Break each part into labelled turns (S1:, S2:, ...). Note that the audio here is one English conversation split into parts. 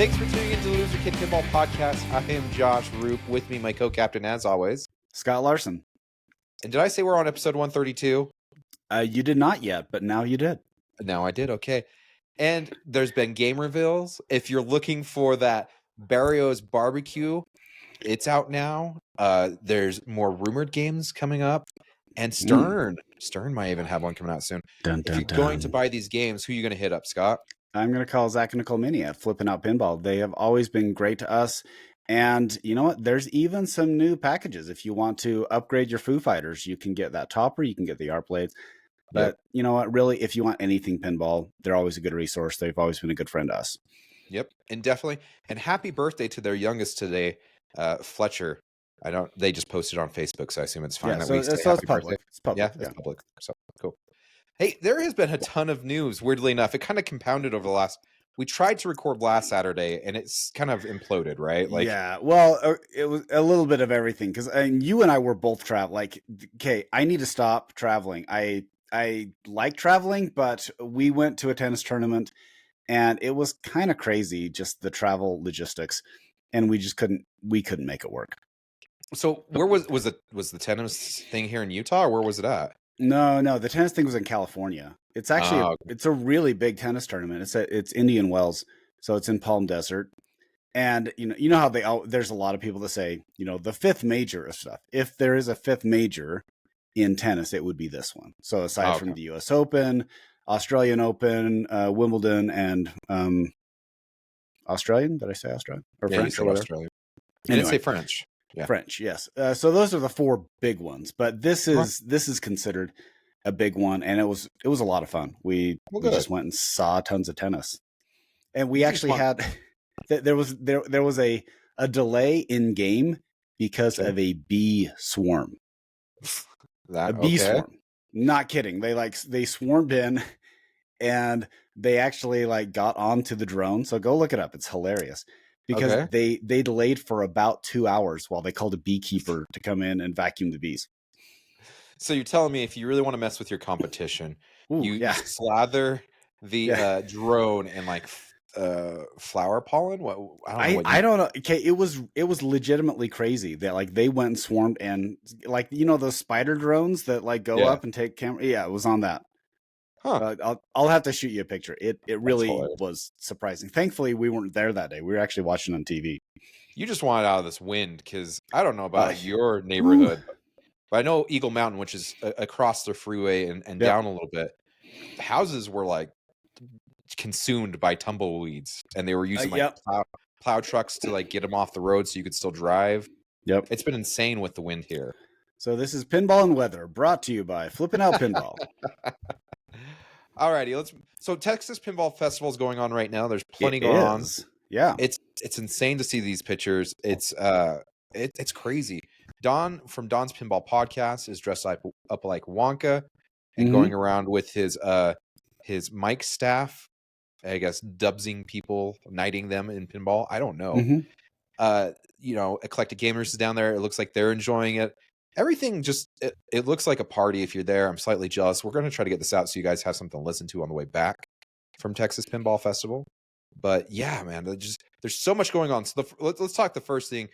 S1: Thanks for tuning into the Loser Kid Pinball Podcast. I am Josh Roop. With me, my co-captain, as always,
S2: Scott Larson.
S1: And did I say we're on episode 132?
S2: You did not yet, but now you did.
S1: Now I did, okay. And there's been game reveals. If you're looking for that Bario's Barbecue, it's out now. There's more rumored games coming up. And Stern might even have one coming out soon. If you're going to buy these games, who are you going to hit up, Scott?
S2: I'm going to call Zach and Nicole Mini at Flipping Out Pinball. They have always been great to us. And you know what? There's even some new packages. If you want to upgrade your Foo Fighters, you can get that topper, you can get the art blades. But you know what? Really, if you want anything pinball, they're always a good resource. They've always been a good friend to us.
S1: Yep. And definitely. And happy birthday to their youngest today, Fletcher. They just posted on Facebook, so I assume it's fine.
S2: Yeah, so it's public.
S1: Birthday.
S2: It's public.
S1: Yeah, it's public. So cool. Hey, there has been a ton of news, weirdly enough. It kind of compounded over the last... We tried to record last Saturday, and it's kind of imploded, right? Like,
S2: yeah, well, it was a little bit of everything, because you and I were both traveling. Like, okay, I need to stop traveling. I like traveling, but we went to a tennis tournament, and it was kind of crazy, just the travel logistics, and we just couldn't make it work.
S1: So where was the tennis thing here in Utah, or where was it at?
S2: No, the tennis thing was in California. It's actually it's a really big tennis tournament. It's Indian Wells, so it's in Palm Desert. And you know how there's a lot of people that say, the fifth major of stuff. If there is a fifth major in tennis, it would be this one. So aside from the US Open, Australian Open, Wimbledon, and Australian, did I say Australian or French or whatever?
S1: Australian. I didn't say French. Yeah.
S2: French, yes. So those are the four big ones, but this is considered a big one, and it was a lot of fun. We just went and saw tons of tennis, and we actually had there was a delay in game because of a bee swarm. Swarm. Not kidding. They swarmed in, and they actually got onto the drone. So go look it up. It's hilarious. Because they delayed for about 2 hours while they called a beekeeper to come in and vacuum the bees.
S1: So you're telling me if you really want to mess with your competition, you slather the drone in flower pollen?
S2: I don't know. Okay, it was legitimately crazy that they went and swarmed, and those spider drones that go up and take camera. Yeah, it was on that. Huh. I'll have to shoot you a picture. It really was surprising. Thankfully, we weren't there that day. We were actually watching on TV.
S1: You just wanted out of this wind, because I don't know about your neighborhood, but I know Eagle Mountain, which is across the freeway and down a little bit. The houses were consumed by tumbleweeds, and they were using plow trucks to get them off the road so you could still drive.
S2: Yep,
S1: it's been insane with the wind here.
S2: So this is Pinball and Weather, brought to you by Flipping Out Pinball.
S1: Alrighty, so Texas Pinball Festival is going on right now. There's plenty going on.
S2: Yeah,
S1: it's insane to see these pictures. It's crazy. Don from Don's Pinball Podcast is dressed up like Wonka and going around with his mic staff, I guess, dubsing people, knighting them in pinball. I don't know. Eclectic Gamers is down there. It looks like they're enjoying it. Everything just, it looks like a party if you're there. I'm slightly jealous. We're going to try to get this out so you guys have something to listen to on the way back from Texas Pinball Festival. But yeah, man, there's so much going on. So let's talk the first thing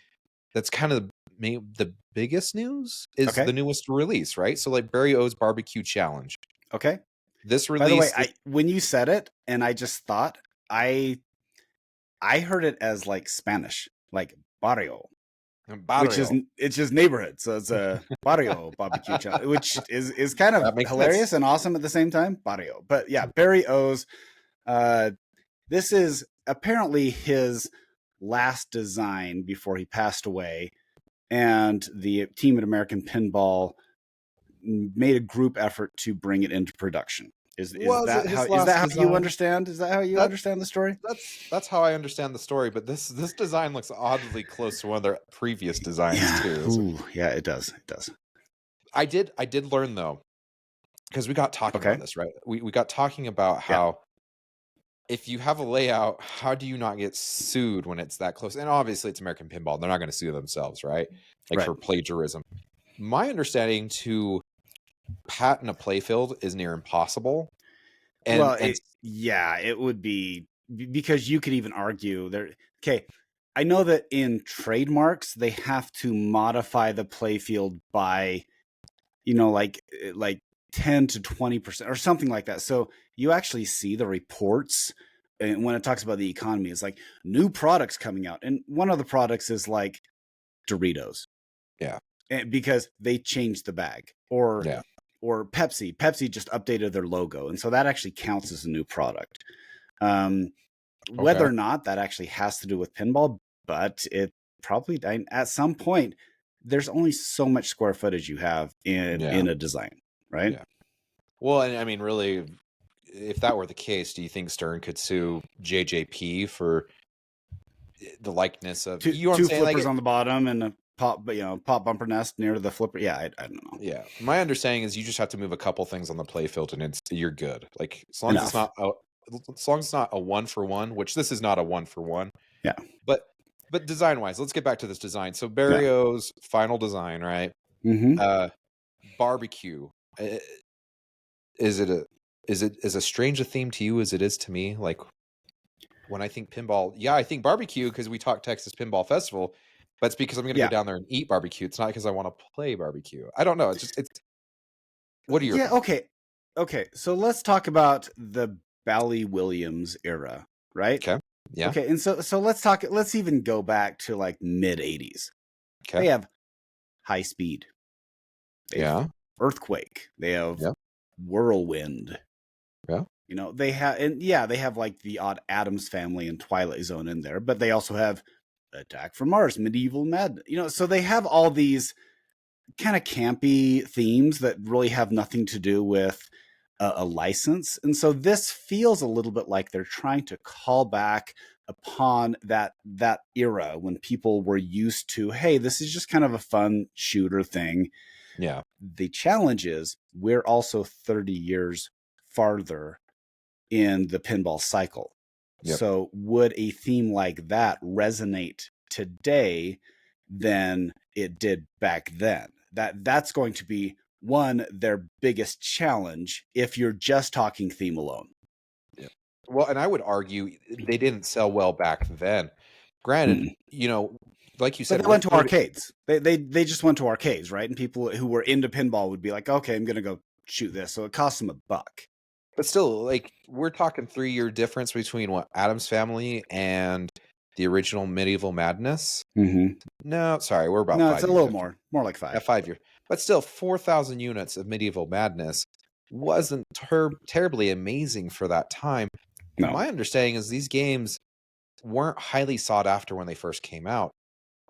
S1: that's kind of the biggest news is the newest release, right? So Bario's Barbecue Challenge. Okay. This release.
S2: By the way, when you said it, and I just thought, I heard it as Spanish, Bario. Which is it's just neighborhood, so it's a Bario barbecue challenge, which is kind of hilarious and awesome at the same time. Bario, but yeah, Barry O's. This is apparently his last design before he passed away, and the team at American Pinball made a group effort to bring it into production. Is that how you understand? Is that how you understand the story?
S1: That's how I understand the story. But this design looks oddly close to one of their previous designs too.
S2: Ooh, yeah, it does. It does.
S1: I did learn though, because we got talking about this, right? We got talking about how if you have a layout, how do you not get sued when it's that close? And obviously, it's American Pinball; they're not going to sue themselves, right? For plagiarism. My understanding to patent a playfield is near impossible.
S2: And it would be because you could even argue there. Okay, I know that in trademarks they have to modify the playfield by, like 10 to 20% or something like that. So you actually see the reports, and when it talks about the economy, it's like new products coming out, and one of the products is like Doritos.
S1: Yeah,
S2: because they changed the bag, or
S1: yeah.
S2: or Pepsi. Pepsi just updated their logo, and so that actually counts as a new product. Whether or not that actually has to do with pinball, but it probably at some point there's only so much square footage you have in a design, right?
S1: Yeah. Well, and I mean, really, if that were the case, do you think Stern could sue JJP for the likeness of
S2: two flippers on the bottom and a pop bumper nest near the flipper? Yeah, I don't know.
S1: Yeah, my understanding is you just have to move a couple things on the playfield and you're good. Like as long as it's not a 1-for-1, which this is not a 1-for-1.
S2: Yeah.
S1: But design wise, let's get back to this design. So Bario's final design, right?
S2: Mm-hmm.
S1: Barbecue. Is it as strange a theme to you as it is to me? Like when I think pinball, I think barbecue because we talk Texas Pinball Festival, but it's because I'm going to go down there and eat barbecue. It's not because I want to play barbecue. I don't know. It's what are your thoughts?
S2: Okay. So let's talk about the Bally Williams era, right?
S1: Okay. Yeah.
S2: Okay, and so let's even go back to like mid 80s.
S1: Okay.
S2: They have High Speed. They have Earthquake. They have Whirlwind.
S1: Yeah.
S2: They have like the odd Addams Family and Twilight Zone in there, but they also have Attack from Mars, Medieval Madness. So they have all these kind of campy themes that really have nothing to do with a license. And so this feels a little bit like they're trying to call back upon that era when people were used to, hey, this is just kind of a fun shooter thing.
S1: Yeah.
S2: The challenge is we're also 30 years farther in the pinball cycle. Yep. So would a theme like that resonate today than it did back then? That's going to be their biggest challenge if you're just talking theme alone.
S1: Yeah. Well, and I would argue they didn't sell well back then. Granted, like you said,
S2: but they went to arcades. They just went to arcades, right? And people who were into pinball would be like, okay, I'm going to go shoot this. So it costs them $1.
S1: But still, like we're talking 3-year difference between what Addams Family and the original Medieval Madness.
S2: Mm-hmm.
S1: No, sorry, we're about 5 years.
S2: No, it's a little more like 5.
S1: Yeah, 5 years. But still, 4,000 units of Medieval Madness wasn't terribly amazing for that time. No. My understanding is these games weren't highly sought after when they first came out.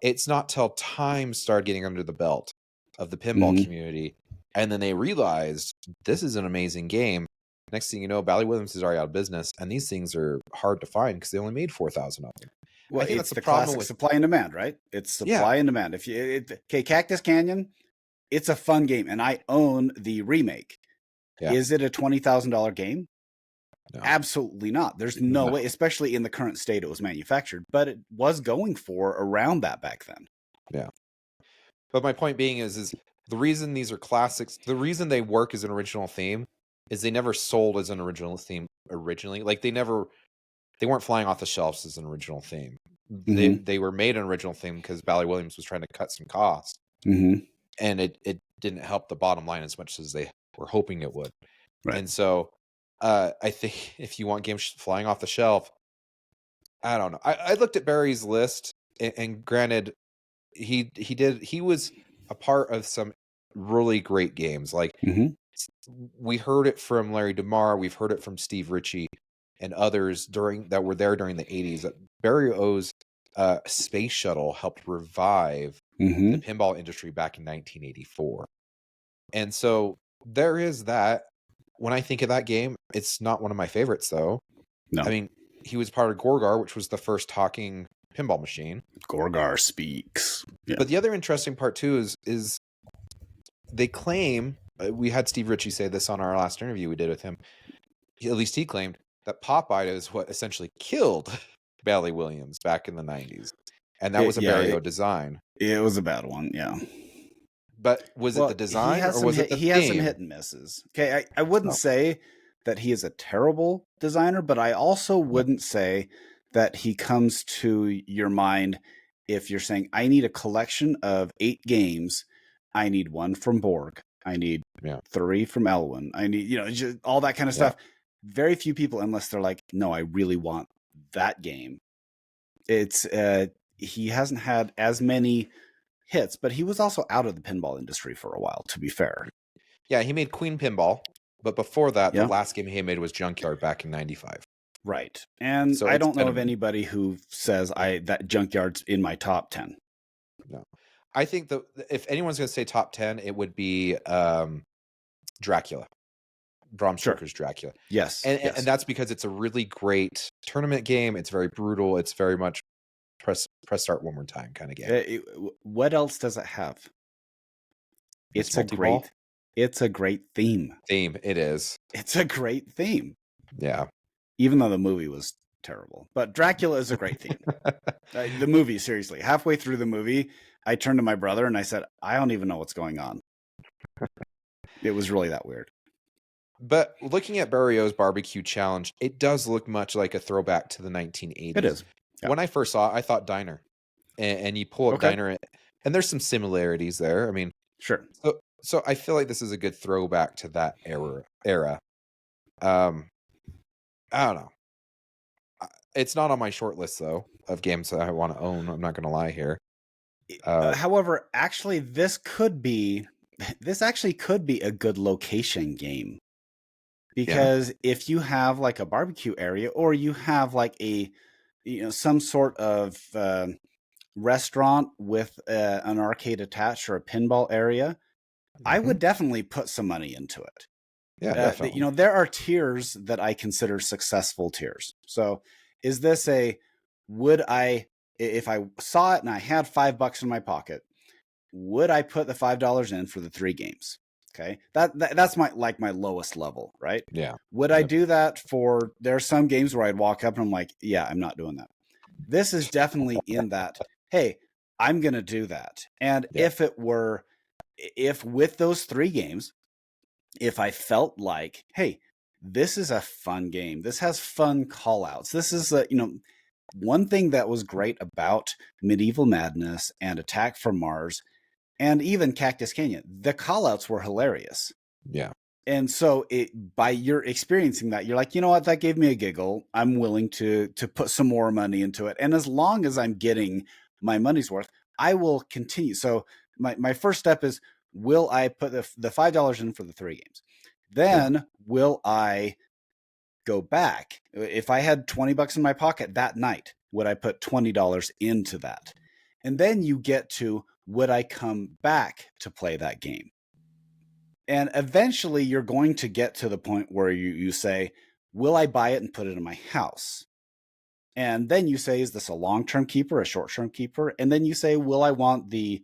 S1: It's not till time started getting under the belt of the pinball community, and then they realized this is an amazing game. Next thing you know, Bally Williams is already out of business, and these things are hard to find because they only made 4,000 of them.
S2: Well, I think that's the problem with supply and demand, right? It's supply and demand. Cactus Canyon, it's a fun game, and I own the remake. Yeah. Is it a $20,000 game? No. Absolutely not. There's no way, especially in the current state it was manufactured, but it was going for around that back then.
S1: Yeah. But my point being is the reason these are classics, the reason they work as an original theme is they never sold as an original theme originally. Like they weren't flying off the shelves as an original theme. Mm-hmm. They were made an original theme because Bally Williams was trying to cut some costs.
S2: Mm-hmm.
S1: And it didn't help the bottom line as much as they were hoping it would.
S2: Right.
S1: And so I think if you want games flying off the shelf, I don't know. I looked at Barry's list, and granted, he was a part of some really great games. Like we heard it from Larry DeMar, we've heard it from Steve Ritchie and others that were there during the 80s. That Bario's space shuttle helped revive the pinball industry back in 1984. And so there is that. When I think of that game, it's not one of my favorites, though.
S2: No.
S1: I mean, he was part of Gorgar, which was the first talking pinball machine.
S2: Gorgar speaks.
S1: Yeah. But the other interesting part, too, is they claim, we had Steve Ritchie say this on our last interview we did with him, at least he claimed, that Popeye is what essentially killed Bally Williams back in the 90s. And that was a Bario design.
S2: It was a bad one, yeah.
S1: But was it the design or was it the theme?
S2: He has some hit and misses. Okay, I wouldn't say that he is a terrible designer, but I also wouldn't say that he comes to your mind if you're saying, I need a collection of 8 games. I need 1 from Borg. I need 3 from Elwyn. I need, just all that kind of stuff. Very few people, unless they're like, no, I really want that game. It's he hasn't had as many hits, but he was also out of the pinball industry for a while, to be fair.
S1: Yeah, he made Queen Pinball, but before that, the last game he made was Junkyard back in '95.
S2: Right. And so I don't know of anybody who says that Junkyard's in my top 10.
S1: No. I think if anyone's going to say top 10, it would be Dracula. Bram Stoker's Dracula.
S2: Yes.
S1: And that's because it's a really great tournament game. It's very brutal. It's very much press start one more time kind of game.
S2: What else does it have? It's a great theme.
S1: It is.
S2: It's a great theme.
S1: Yeah.
S2: Even though the movie was terrible. But Dracula is a great theme. The movie, seriously. Halfway through the movie, I turned to my brother and I said, I don't even know what's going on. It was really that weird.
S1: But looking at Bario's Barbecue Challenge, it does look much like a throwback to the 1980s.
S2: It is.
S1: Yeah. When I first saw it, I thought Diner. And you pull up Diner, and there's some similarities there. I mean,
S2: sure.
S1: So I feel like this is a good throwback to that era. I don't know. It's not on my short list, though, of games that I want to own. I'm not going to lie here.
S2: However, actually, this actually could be a good location game. Because if you have like a barbecue area, or you have like a, some sort of restaurant with an arcade attached or a pinball area, I would definitely put some money into it.
S1: Yeah, definitely.
S2: There are tiers that I consider successful tiers. So is this would I, if I saw it and I had $5 in my pocket, would I put the $5 in for the 3 games? Okay. That's my lowest level, right?
S1: Yeah.
S2: Would I do that for, there are some games where I'd walk up and I'm like, yeah, I'm not doing that. This is definitely in that, hey, I'm going to do that. And if with those 3 games, if I felt like, hey, this is a fun game, this has fun call outs, this is one thing that was great about Medieval Madness and Attack from Mars and even Cactus Canyon, the call outs were hilarious.
S1: Yeah.
S2: And so by your experiencing that, you're like, you know what, that gave me a giggle. I'm willing to put some more money into it. And as long as I'm getting my money's worth, I will continue. So my first step is, will I put the $5 in for the 3 games? Then will I go back? If I had $20 in my pocket that night, would I put $20 into that? And then you get to, would I come back to play that game? And eventually you're going to get to the point where you say, will I buy it and put it in my house? And then you say, is this a long-term keeper, a short-term keeper? And then you say, will I want the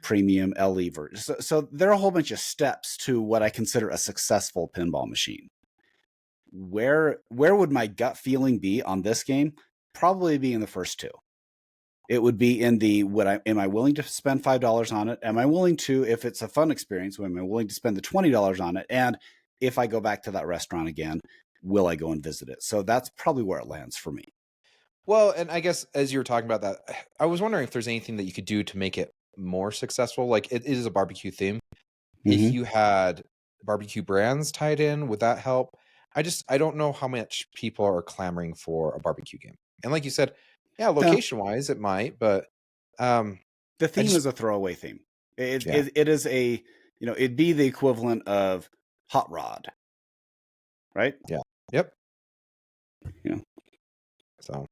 S2: premium LE version? So there are a whole bunch of steps to what I consider a successful pinball machine. Where would my gut feeling be on this game? Probably be in the first 2. It would be in the, am I willing to spend $5 on it? Am I willing to, if it's a fun experience, am I willing to spend the $20 on it? And if I go back to that restaurant again, will I go and visit it? So that's probably where it lands for me.
S1: Well, and I guess as you were talking about that, I was wondering if there's anything that you could do to make it more successful. Like it is a barbecue theme. If you had barbecue brands tied in, would that help? I don't know how much people are clamoring for a barbecue game. And like you said, yeah, location wise, it might, but
S2: the theme is a throwaway theme. It is a, it'd be the equivalent of Hot Rod, right?
S1: Yeah. Yep.
S2: Yeah.
S1: So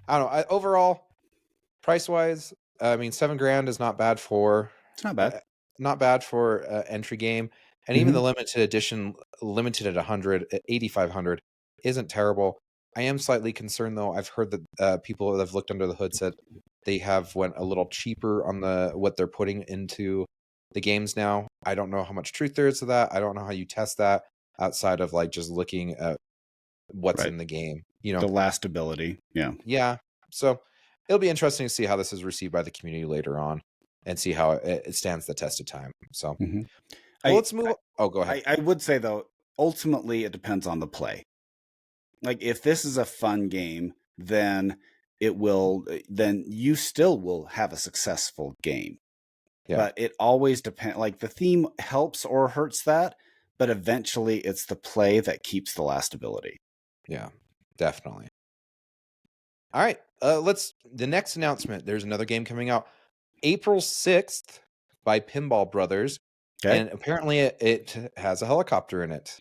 S1: I don't know. Overall, price wise, I mean, $7,000 is not bad for.
S2: It's not bad.
S1: Not bad for an entry game, and even the limited edition, limited at 100, at 8,500, isn't terrible. I am slightly concerned though. I've heard that people that have looked under the hood said they have went a little cheaper on what they're putting into the games now. I don't know how much truth there is to that. I don't know how you test that outside of like just looking at what's in the game.
S2: The last ability. Yeah.
S1: Yeah. So it'll be interesting to see how this is received by the community later on and see how it stands the test of time. So
S2: well,
S1: let's move. Go ahead.
S2: I would say though, ultimately it depends on the play. Like if this is a fun game, then you still will have a successful game.
S1: Yeah.
S2: But it always depends. Like the theme helps or hurts that, but eventually it's the play that keeps the last ability.
S1: Yeah, definitely. All right, the next announcement. There's another game coming out April 6th by Pinball Brothers,
S2: Okay.
S1: and apparently it has a helicopter in it.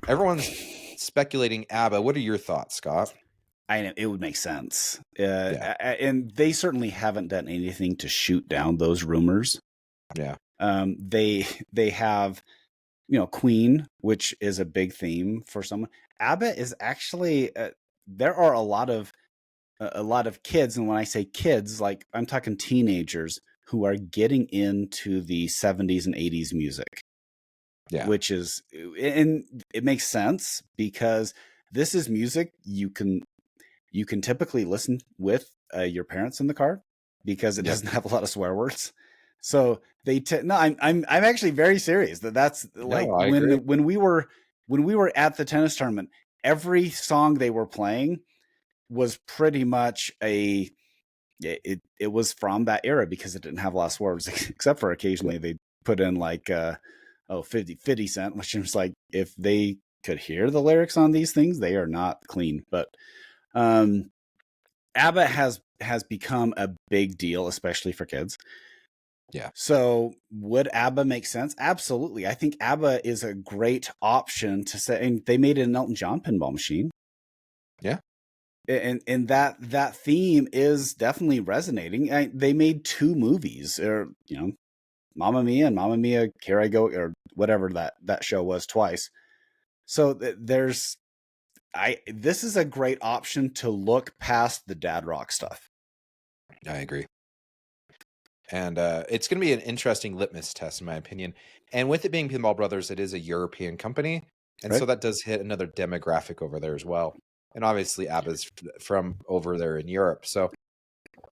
S1: Everyone's speculating ABBA. What are your thoughts, Scott?
S2: I know it would make sense. And they certainly haven't done anything to shoot down those rumors.
S1: Yeah.
S2: They have, Queen, which is a big theme for someone. ABBA is actually there are a lot of kids, and when I say kids, like I'm talking teenagers who are getting into the 70s and 80s music.
S1: Yeah.
S2: Which is, and it makes sense because this is music you can typically listen with your parents in the car because it doesn't have a lot of swear words. So I'm actually very serious that's like when we were at the tennis tournament, every song they were playing was pretty much it was from that era because it didn't have a lot of swear words except for occasionally they put in like 50 Cent, which was like if they could hear the lyrics on these things, they are not clean. But ABBA has become a big deal, especially for kids.
S1: Yeah.
S2: So would ABBA make sense? Absolutely. I think ABBA is a great option to say, and they made an Elton John pinball machine.
S1: Yeah.
S2: And that theme is definitely resonating. They made 2 movies, or Mamma Mia and Mamma Mia, Here I Go, or whatever that show was twice. So this is a great option to look past the dad rock stuff.
S1: I agree. And it's going to be an interesting litmus test, in my opinion. And with it being Pinball Brothers, it is a European company. And so that does hit another demographic over there as well. And obviously, ABBA's from over there in Europe. So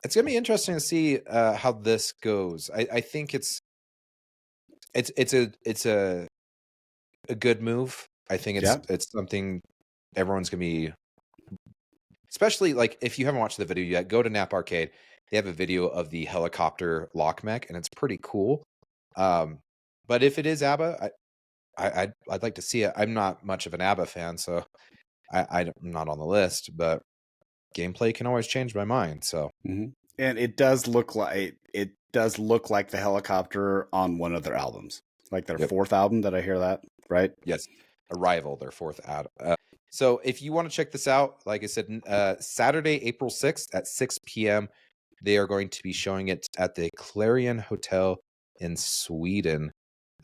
S1: it's going to be interesting to see how this goes. I think it's a good move. I think it's something everyone's going to be, especially like if you haven't watched the video yet, go to Nap Arcade. They have a video of the helicopter lock mech, and it's pretty cool. But if it is ABBA, I'd like to see it. I'm not much of an ABBA fan, so I'm not on the list. But gameplay can always change my mind. So,
S2: and it does look like the helicopter on one of their albums, like their 4th album. Did I hear that right?
S1: Yes, Arrival, their 4th album. So if you want to check this out, like I said, Saturday, April 6th at 6 p.m., they are going to be showing it at the Clarion Hotel in Sweden.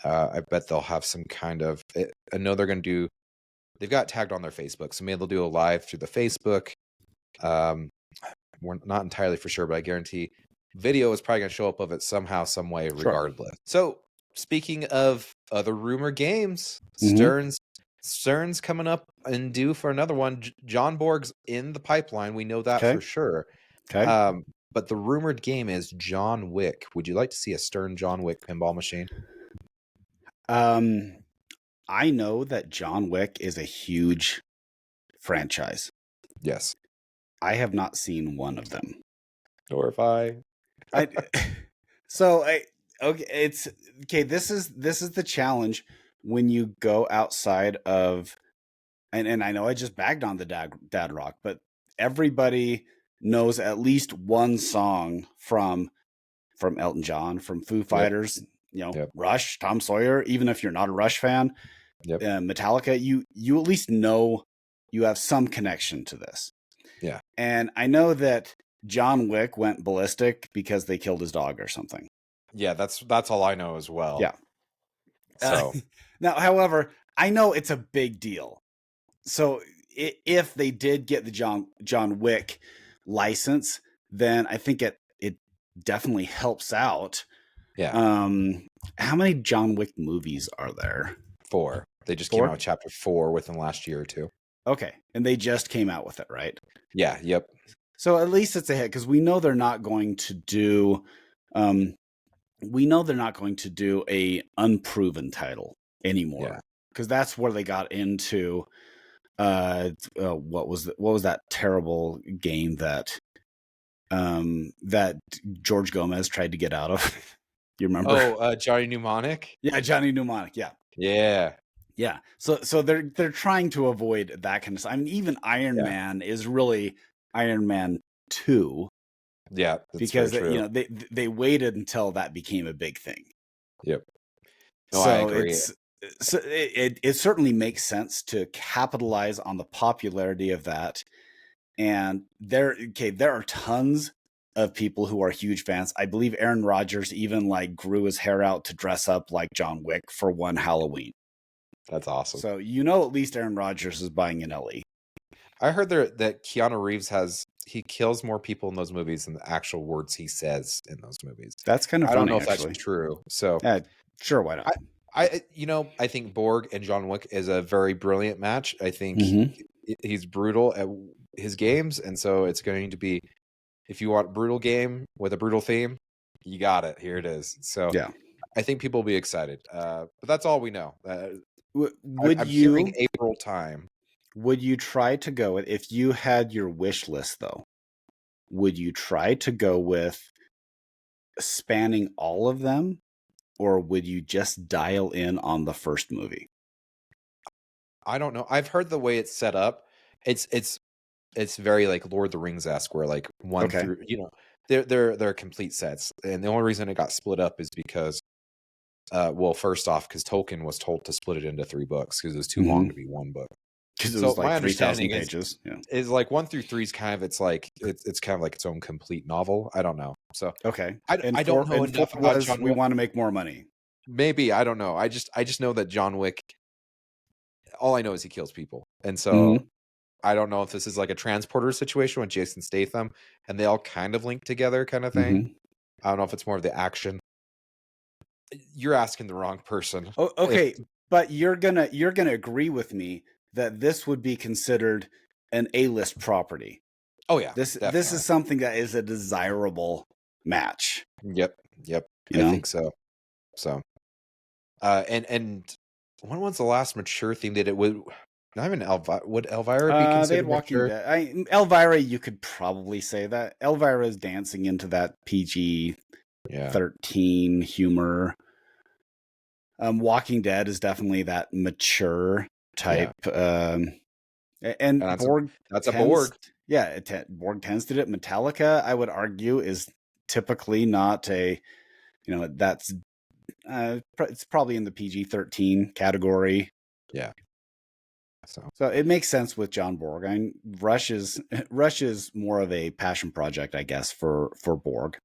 S1: I bet they'll have some kind of, I know they're going to do, they've got tagged on their Facebook, so maybe they'll do a live through the Facebook. We're not entirely for sure, but I guarantee video is probably going to show up of it somehow, some way, regardless. So speaking of other rumor games, Stern's coming up and due for another one. John Borg's in the pipeline. We know that for sure.
S2: Okay.
S1: But the rumored game is John Wick. Would you like to see a Stern John Wick pinball machine?
S2: I know that John Wick is a huge franchise.
S1: Yes.
S2: I have not seen one of them.
S1: Nor have I.
S2: It's okay. This is the challenge when you go outside of, and I know I just bagged on the dad rock, but everybody knows at least one song from Elton John, from Foo Fighters, Rush, Tom Sawyer. Even if you're not a Rush fan, Metallica, you at least know you have some connection to this.
S1: Yeah,
S2: and I know that John Wick went ballistic because they killed his dog or something.
S1: Yeah, that's all I know as well.
S2: Yeah.
S1: So
S2: now, however, I know it's a big deal. So if they did get the John Wick license, then I think it definitely helps out.
S1: Yeah.
S2: How many John Wick movies are there?
S1: 4. They just came out with chapter 4 within the last year or 2.
S2: Okay, and they just came out with it, right?
S1: Yeah. Yep.
S2: So at least it's a hit because we know they're not going to do. We know they're not going to do a unproven title anymore. because that's where they got into what was that terrible game that that George Gomez tried to get out of? You remember?
S1: Oh, Johnny Mnemonic?
S2: Yeah, Johnny Mnemonic. Yeah.
S1: Yeah.
S2: So they're trying to avoid that kind of stuff. I mean, even Iron Man is really Iron Man 2.
S1: Yeah, that's
S2: because
S1: very true.
S2: you know they waited until that became a big thing.
S1: Yep. No,
S2: So
S1: I agree.
S2: It certainly makes sense to capitalize on the popularity of that. And there are tons of people who are huge fans. I believe Aaron Rodgers even like grew his hair out to dress up like John Wick for one Halloween.
S1: That's awesome.
S2: So at least Aaron Rodgers is buying an LE.
S1: I heard that Keanu Reeves he kills more people in those movies than the actual words he says in those movies.
S2: That's kind of funny.
S1: I don't know if
S2: actually.
S1: That's true. So
S2: yeah, sure, why not?
S1: I think Borg and John Wick is a very brilliant match. I think he's brutal at his games, and so it's going to be, if you want a brutal game with a brutal theme, you got it. Here it is. So
S2: yeah,
S1: I think people will be excited. But that's all we know.
S2: I'm
S1: hearing April time.
S2: Would you try to go with, if you had your wish list though, would you try to go with spanning all of them, or would you just dial in on the first movie?
S1: I don't know. I've heard the way it's set up. It's very like Lord of the Rings-esque, where like one through, they're complete sets. And the only reason it got split up is because well, first off, because Tolkien was told to split it into 3 books because it was too long to be one book.
S2: Because it was like 3,000 pages.
S1: Is like 1 through 3 is kind of it's kind of like its own complete novel. I don't know. So
S2: okay,
S1: I don't know enough about John Wick.
S2: We want to make more money.
S1: Maybe, I don't know. I just know that John Wick, all I know is he kills people, and so I don't know if this is like a transporter situation with Jason Statham, and they all kind of link together, kind of thing. I don't know if it's more of the action. You're asking the wrong person.
S2: Oh, okay, but you're gonna agree with me that this would be considered an A-list property.
S1: Oh yeah,
S2: this is something that is a desirable match.
S1: Yep. I think so. So, and when was the last mature theme that it would? Not even Elvira. Would Elvira be considered
S2: they had Walking
S1: mature?
S2: Dead. Elvira, you could probably say that. Elvira is dancing into that PG 13 humor. Walking Dead is definitely that mature type. And Borg,
S1: that's a Borg.
S2: Yeah, Borg tends to do it. Metallica, I would argue, is typically not a, that's it's probably in the PG-13 category.
S1: Yeah.
S2: So it makes sense with John Borg. I mean, Rush is more of a passion project, I guess, for Borg.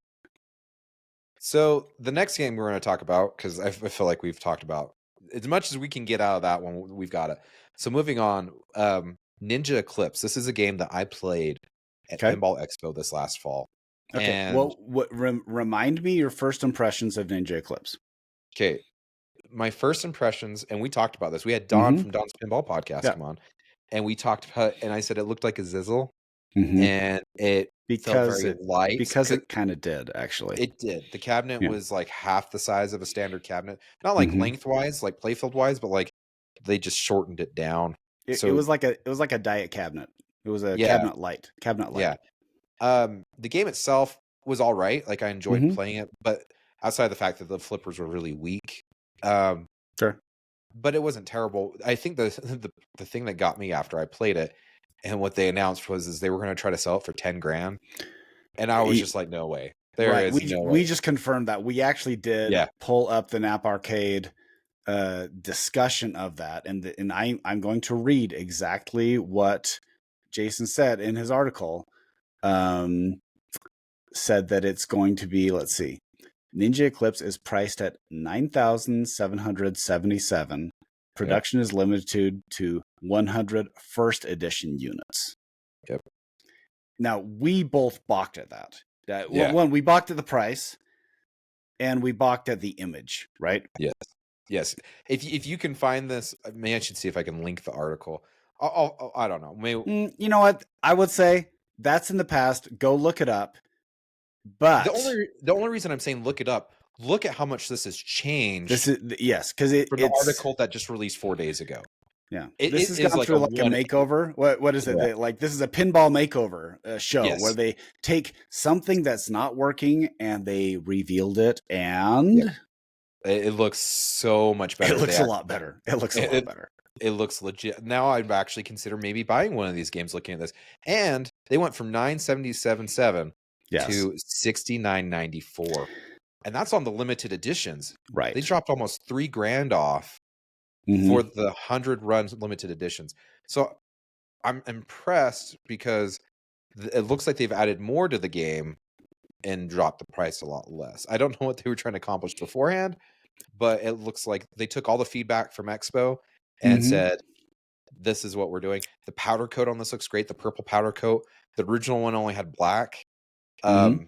S1: So the next game we're going to talk about, because I feel like we've talked about as much as we can get out of that one, we've got it. So moving on, Ninja Eclipse. This is a game that I played at Pinball Expo this last fall.
S2: Okay.
S1: And
S2: remind me your first impressions of Ninja Eclipse.
S1: Okay. My first impressions, and we talked about this. We had Don from Don's Pinball Podcast come on, and we talked about, and I said it looked like a Zizzle, and it felt very light.
S2: Because it kind of did, actually.
S1: It did. The cabinet was like half the size of a standard cabinet. Not like lengthwise, like playfield-wise, but like they just shortened it down.
S2: It was like a diet cabinet. It was a cabinet light.
S1: Yeah. The game itself was all right. Like I enjoyed playing it, but outside of the fact that the flippers were really weak,
S2: sure,
S1: but it wasn't terrible. I think the thing that got me after I played it, and what they announced was they were going to try to sell it for $10,000, and I was just like, no way.
S2: We just confirmed that. We actually did pull up the Nap Arcade discussion of that, and I'm going to read exactly what Jason said in his article. Said that it's going to be, let's see, Ninja Eclipse is priced at $9,777. Production is limited to 100 first edition units.
S1: Yep.
S2: Now we both balked at that. One, we balked at the price, and we balked at the image, right?
S1: Yes. If you can find this, maybe I should see if I can link the article. I don't know. Maybe,
S2: you know what? I would say that's in the past. Go look it up. But
S1: the only reason I'm saying look it up look at how much this has changed.
S2: This is yes, because
S1: for the
S2: it's
S1: article that just released 4 days ago.
S2: Yeah,
S1: This
S2: has
S1: is
S2: gone
S1: like
S2: through like a makeover. What is it?
S1: Correct.
S2: Like this is a pinball makeover show where they take something that's not working and they revealed it, and
S1: it looks so much better.
S2: It looks a lot better. It looks a lot better.
S1: It looks legit. Now I'd actually consider maybe buying one of these games looking at this. And they went from $977.7 to $69.94. And that's on the limited editions.
S2: Right.
S1: They dropped almost $3,000 off for the 100 runs limited editions. So I'm impressed because it looks like they've added more to the game and dropped the price a lot less. I don't know what they were trying to accomplish beforehand, but it looks like they took all the feedback from Expo and said, this is what we're doing. The powder coat on this looks great. The purple powder coat. The original one only had black. I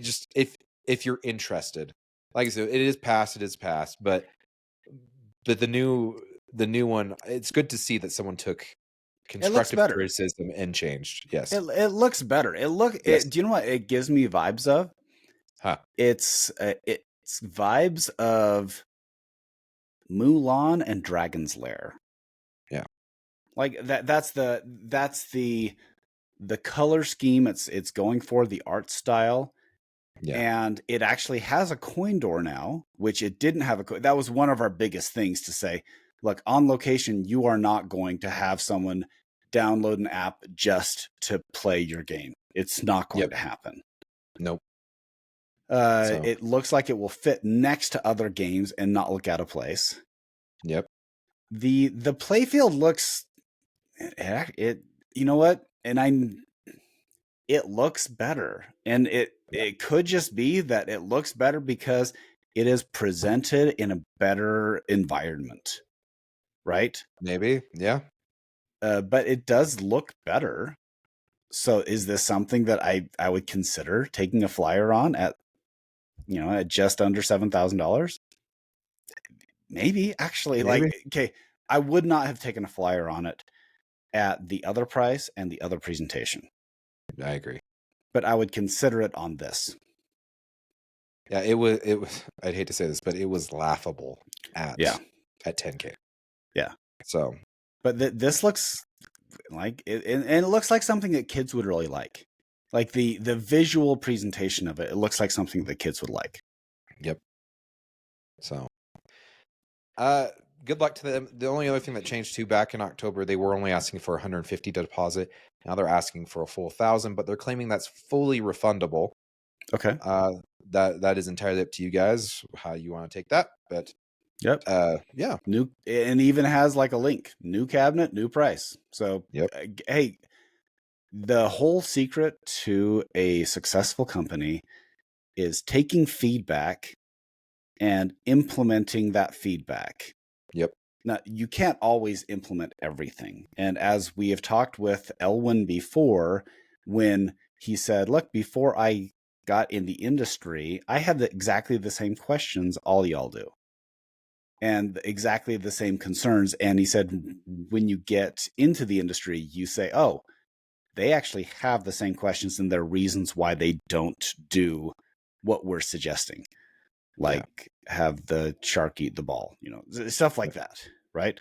S1: just, if you're interested, like I said, it is past, but the new one, it's good to see that someone took constructive criticism and changed. Yes.
S2: It looks better. Do you know what it gives me vibes of? It's vibes of Mulan and Dragon's Lair.
S1: Yeah.
S2: Like that's the color scheme it's going for, the art style. Yeah. And it actually has a coin door now, which it didn't have that was one of our biggest things to say, look, on location, you are not going to have someone download an app just to play your game. It's not going to happen.
S1: Nope.
S2: It looks like it will fit next to other games and not look out of place.
S1: Yep.
S2: The playfield looks it you know what? And it looks better. And it could just be that it looks better because it is presented in a better environment. Right?
S1: Maybe. Yeah.
S2: But it does look better. So is this something that I would consider taking a flyer on at just under $7,000? Maybe, actually. Maybe. Like, okay, I would not have taken a flyer on it at the other price and the other presentation.
S1: I agree.
S2: But I would consider it on this.
S1: Yeah, it was I'd hate to say this, but it was laughable at $10K.
S2: Yeah.
S1: So,
S2: but this looks like it, and it looks like something that kids would really like. Like the visual presentation of it, it looks like something that kids would like.
S1: Yep. So, good luck to them. The only other thing that changed too, back in October, they were only asking for $150 deposit. Now they're asking for a full $1,000, but they're claiming that's fully refundable.
S2: Okay.
S1: That is entirely up to you guys how you want to take that. But
S2: yep.
S1: Yeah.
S2: New, and even has like a link. New cabinet, new price. So hey, the whole secret to a successful company is taking feedback and implementing that feedback.
S1: Yep.
S2: Now, you can't always implement everything. And as we have talked with Elwin before, when he said, look, before I got in the industry, I had exactly the same questions all y'all do. And exactly the same concerns. And he said, when you get into the industry, you say, oh, they actually have the same questions and their reasons why they don't do what we're suggesting. Like have the shark eat the ball, stuff like that. Right.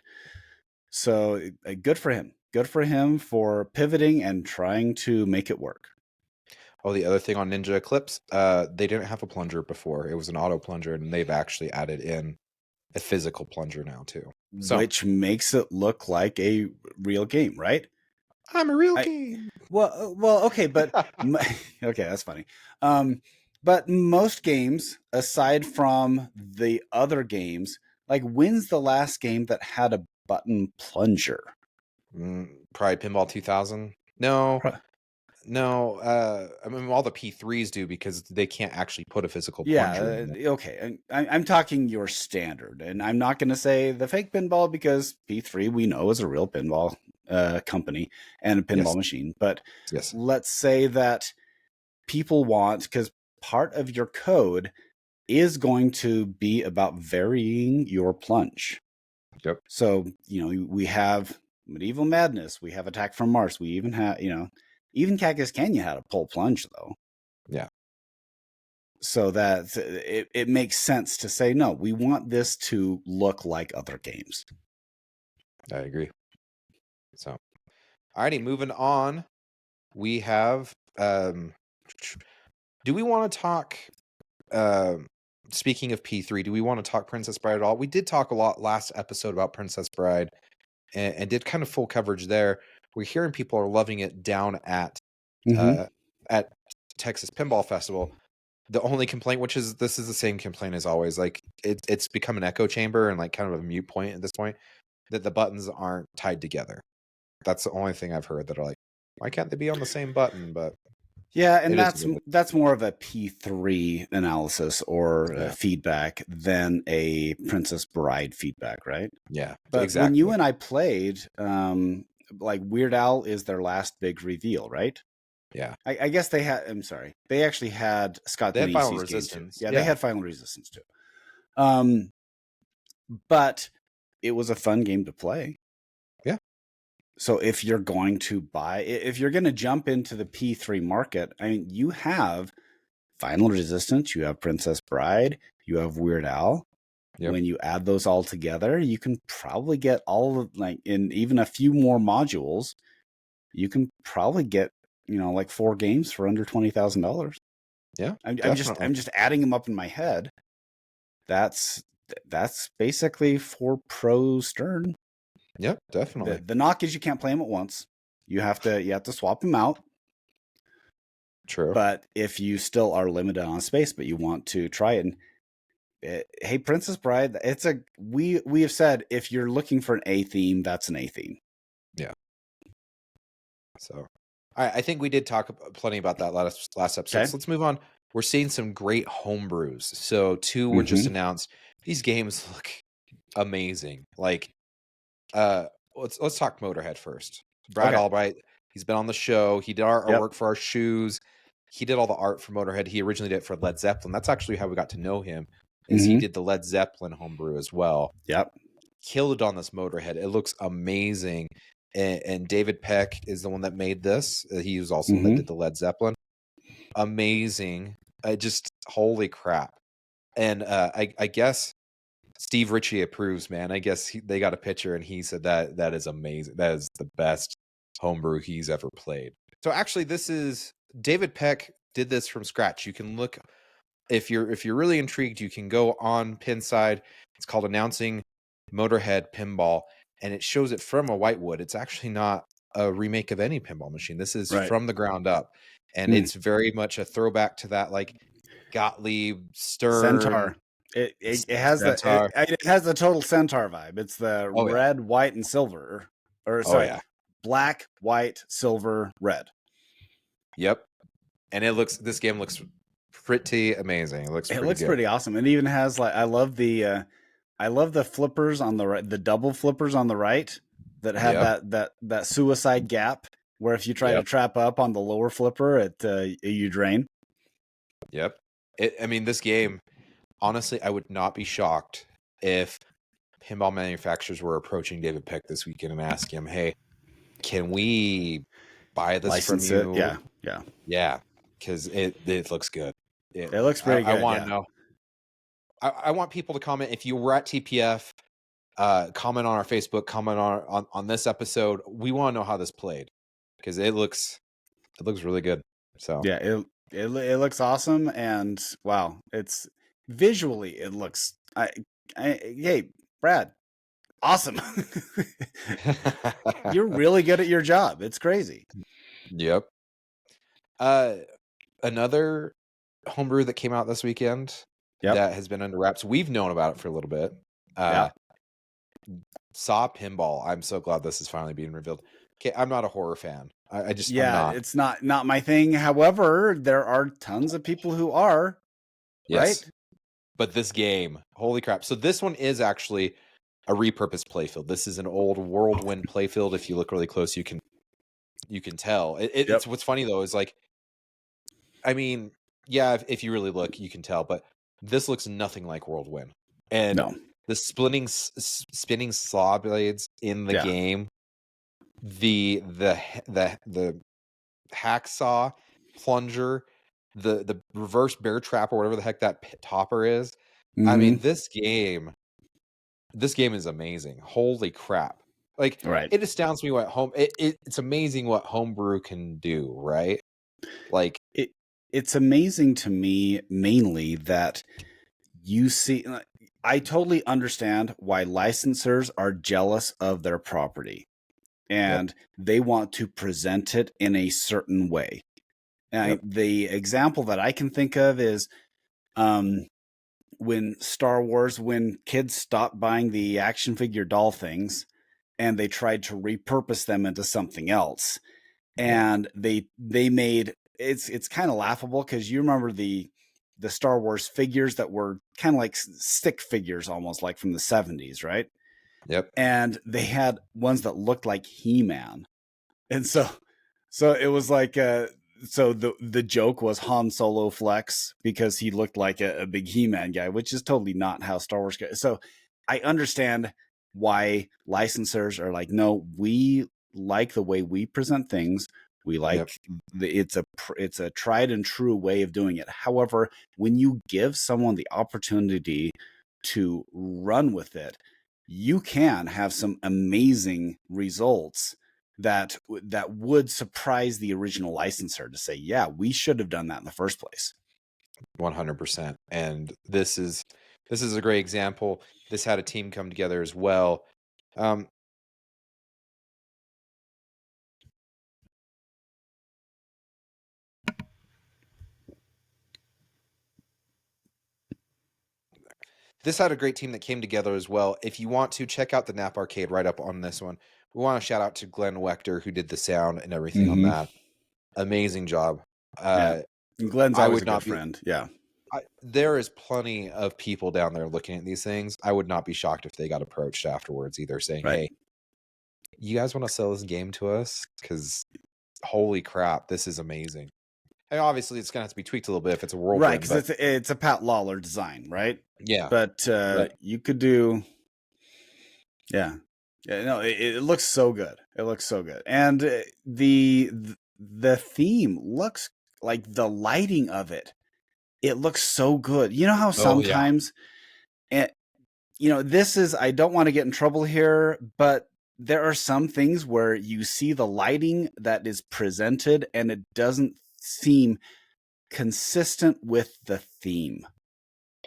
S2: So good for him. Good for him for pivoting and trying to make it work.
S1: Oh, the other thing on Ninja Eclipse, they didn't have a plunger before. It was an auto plunger, and they've actually added in a physical plunger now too. So,
S2: which makes it look like a real game, right?
S1: I'm a real game.
S2: Well, okay, but okay, that's funny. But most games, aside from the other games, like when's the last game that had a button plunger?
S1: Probably Pinball 2000. No. I mean, all the P3s do because they can't actually put a physical plunger.
S2: Okay. I'm talking your standard, and I'm not going to say the fake pinball because P3 we know is a real pinball company and a pinball machine. But let's say that people want, because part of your code is going to be about varying your plunge.
S1: Yep.
S2: So, we have Medieval Madness, we have Attack from Mars, we even have, even Cactus Canyon had a pull plunge though.
S1: Yeah.
S2: so that it makes sense to say, no, we want this to look like other games.
S1: I agree. So, alrighty, moving on. We have. Do we want to talk? Speaking of P3, do we want to talk Princess Bride at all? We did talk a lot last episode about Princess Bride, and did kind of full coverage there. We're hearing people are loving it down at Texas Pinball Festival. The only complaint, which is this is the same complaint as always, like it's become an echo chamber and like kind of a mute point at this point, that the buttons aren't tied together. That's the only thing I've heard that are like, why can't they be on the same button? But
S2: yeah, and that's more of a P3 analysis or feedback than a Princess Bride feedback, right?
S1: Yeah,
S2: but
S1: exactly.
S2: When you and I played, like Weird Al is their last big reveal, right?
S1: Yeah,
S2: I guess they had. I'm sorry, they actually had Scott.
S1: They had Final Resistance.
S2: Yeah, they had Final Resistance too. But it was a fun game to play.
S1: Yeah.
S2: So if you're going to jump into the P3 market, I mean, you have Final Resistance, you have Princess Bride, you have Weird Al. Yep. When you add those all together, you can probably get all of, like, in even a few more modules, you can probably get, like 4 games for under $20,000.
S1: Yeah,
S2: I'm just adding them up in my head. That's basically 4 Pro Stern.
S1: Yep, definitely.
S2: The knock is you can't play them at once. You have to swap them out.
S1: True.
S2: But if you still are limited on space, but you want to try it, hey, Princess Bride, we have said if you're looking for an A theme, that's an A theme.
S1: Yeah. So, I think we did talk plenty about that last episode. Okay. So let's move on. We're seeing some great homebrews. So 2 were just announced. These games look amazing. Like, let's talk Motorhead first. Brad Albright, he's been on the show. He did our work for our shoes. He did all the art for Motorhead. He originally did it for Led Zeppelin. That's actually how we got to know him. Is he did the Led Zeppelin homebrew as well.
S2: Yep.
S1: Killed it on this Motorhead. It looks amazing. And David Peck is the one that made this. He was also that did the Led Zeppelin. Amazing. Just holy crap. And I guess Steve Ritchie approves, man. I guess they got a picture and he said that is amazing. That is the best homebrew he's ever played. So actually, this is David Peck did this from scratch. You can look if you're really intrigued. You can go on Pinside. It's called Announcing Motorhead Pinball, and it shows it from a whitewood. It's actually not a remake of any pinball machine. This is from the ground up, and it's very much a throwback to that like Gottlieb Stern
S2: Centaur. It has it has the total Centaur vibe. It's the red, white, and silver, or sorry, black, white, silver, red.
S1: Yep, and this game looks pretty amazing. It looks
S2: pretty awesome. It even has I love the flippers on the right, the double flippers on the right that have that suicide gap where if you try to trap up on the lower flipper, you drain.
S1: Yep. This game, honestly, I would not be shocked if pinball manufacturers were approaching David Peck this weekend and ask him, "Hey, can we buy this
S2: license
S1: from you?"
S2: Yeah.
S1: Because it looks good.
S2: It looks pretty good.
S1: I want to know. I want people to comment if you were at TPF. Comment on our Facebook. Comment on this episode. We want to know how this played because it looks really good. So
S2: yeah, it looks awesome, and wow, it's visually it looks. Hey, Brad, awesome. You're really good at your job. It's crazy.
S1: Yep. Another homebrew that came out this weekend that has been under wraps. We've known about it for a little bit. Saw Pinball. I'm so glad this is finally being revealed. Okay, I'm not a horror fan. I just
S2: it's not my thing. However, there are tons of people who are.
S1: Yes.
S2: Right?
S1: But this game, holy crap. So this one is actually a repurposed playfield. This is an old Whirlwind playfield. If you look really close, you can tell. It's what's funny though is like, if you really look, you can tell, but this looks nothing like Whirlwind. And the spinning saw blades in the game, the hacksaw plunger, the reverse bear trap or whatever the heck that topper is. I mean,
S2: Mm-hmm.
S1: this game is amazing. Holy crap. Like,
S2: Right.
S1: it astounds me what it's amazing what Homebrew can do, right? Like,
S2: It's amazing to me mainly that you see. I totally understand why licensors are jealous of their property and they want to present it in a certain way. And the example that I can think of is when Star Wars, when kids stopped buying the action figure doll things and they tried to repurpose them into something else. And they made it's kind of laughable because you remember the Star Wars figures that were kind of like stick figures, almost like from the 70s, right?
S1: Yep.
S2: And they had ones that looked like He-Man. And so it was like so the joke was Han Solo flex because he looked like a big He-Man guy, which is totally not how Star Wars goes. So I understand why licensors are like, no, we like the way we present things. We like it's a tried and true way of doing it. However, when you give someone the opportunity to run with it, you can have some amazing results that would surprise the original licensor to say, yeah, we should have done that in the first place.
S1: 100%. And this is a great example. This had a team come together as well. This had a great team that came together as well. If you want to check out the Nap Arcade right up on this one, we want to shout out to Glenn Wechter, who did the sound and everything on that. Amazing job.
S2: Yeah. And Glenn's always a good friend. Yeah.
S1: There is plenty of people down there looking at these things. I would not be shocked if they got approached afterwards, either saying, hey, you guys want to sell this game to us? Because holy crap, this is amazing. And obviously, it's going to have to be tweaked a little bit if it's a whirlwind.
S2: Right, because it's a Pat Lawler design, right?
S1: Yeah.
S2: But you could do... Yeah. No, it looks so good. It looks so good. And the theme looks like the lighting of it. It looks so good. You know how sometimes... this is... I don't want to get in trouble here, but there are some things where you see the lighting that is presented and it doesn't seem consistent with the theme.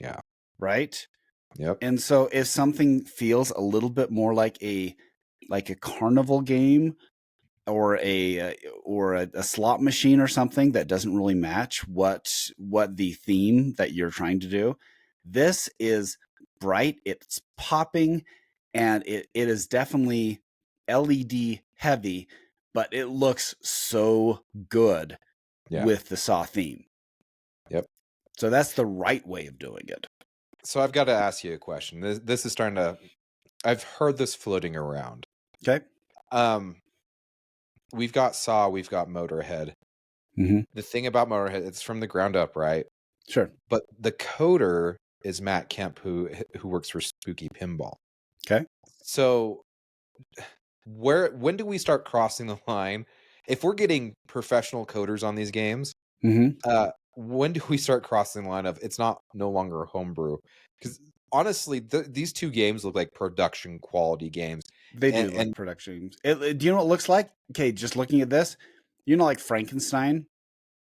S1: Yeah.
S2: Right?
S1: Yep.
S2: And so if something feels a little bit more like a carnival game or a slot machine or something that doesn't really match what the theme that you're trying to do, this is bright, it's popping, and it is definitely LED heavy, but it looks so good with the Saw theme.
S1: Yep.
S2: So that's the right way of doing it.
S1: So I've got to ask you a question. This is starting to... I've heard this floating around.
S2: Okay.
S1: We've got Saw, we've got Motorhead.
S2: Mm-hmm.
S1: The thing about Motorhead, it's from the ground up, right?
S2: Sure.
S1: But the coder is Matt Kemp, who works for Spooky Pinball.
S2: Okay.
S1: So when do we start crossing the line? If we're getting professional coders on these games, when do we start crossing the line of it's no longer a homebrew? Because honestly, these two games look like production quality games.
S2: They do look production games. Do you know what it looks like? Okay, just looking at this, like Frankenstein.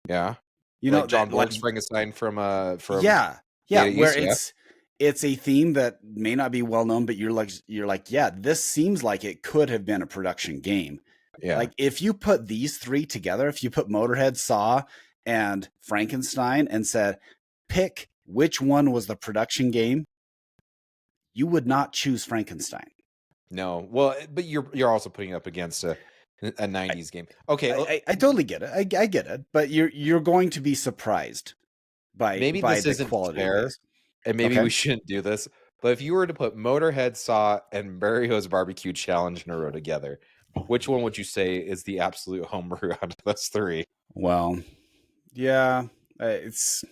S1: Yeah,
S2: like
S1: John Borg's Frankenstein from
S2: yeah, where it's a theme that may not be well known, but you're like, yeah, this seems like it could have been a production game. Yeah, like if you put these three together, if you put Motorhead, Saw, and Frankenstein and said, pick which one was the production game, you would not choose Frankenstein.
S1: No, well, but you're also putting it up against a 90s game. Okay,
S2: I totally get it. I get it, but you're going to be surprised by
S1: this
S2: the
S1: isn't
S2: quality
S1: fair,
S2: of this.
S1: And maybe we shouldn't do this. But if you were to put Motorhead, Saw, and Bario's Barbecue Challenge in a row together, which one would you say is the absolute homebrew out of those three?
S2: Well, yeah, it's...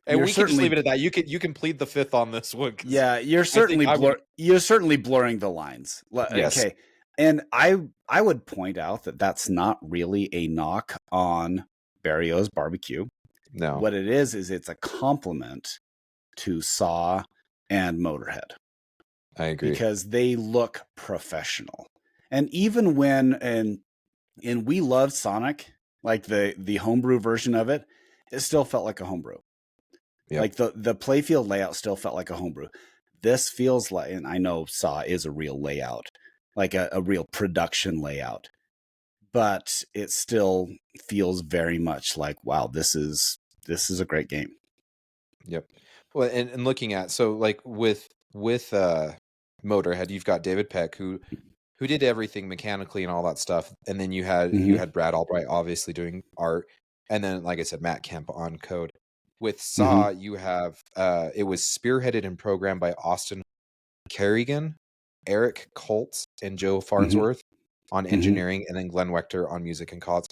S1: And we can just leave it at that. You can plead the fifth on this one.
S2: Yeah, you're certainly blurring the lines.
S1: Yes.
S2: Okay, and I would point out that that's not really a knock on Bario's Barbecue.
S1: No.
S2: What it is it's a complement to Saw and Motorhead.
S1: I agree.
S2: Because they look professional. And even when and we loved Sonic, like the homebrew version of it, it still felt like a homebrew. Yep. Like the playfield layout still felt like a homebrew. This feels like, and I know Saw is a real layout, like a real production layout, but it still feels very much like, wow, this is a great game.
S1: Yep. Well, and looking at, so like with Motorhead, you've got David Peck who did everything mechanically and all that stuff, and then you had Brad Albright obviously doing art, and then like I said, Matt Kemp on code. With Saw, you have it was spearheaded and programmed by Austin Kerrigan, Eric Colts, and Joe Farnsworth on engineering, and then Glenn Wechter on music and calls.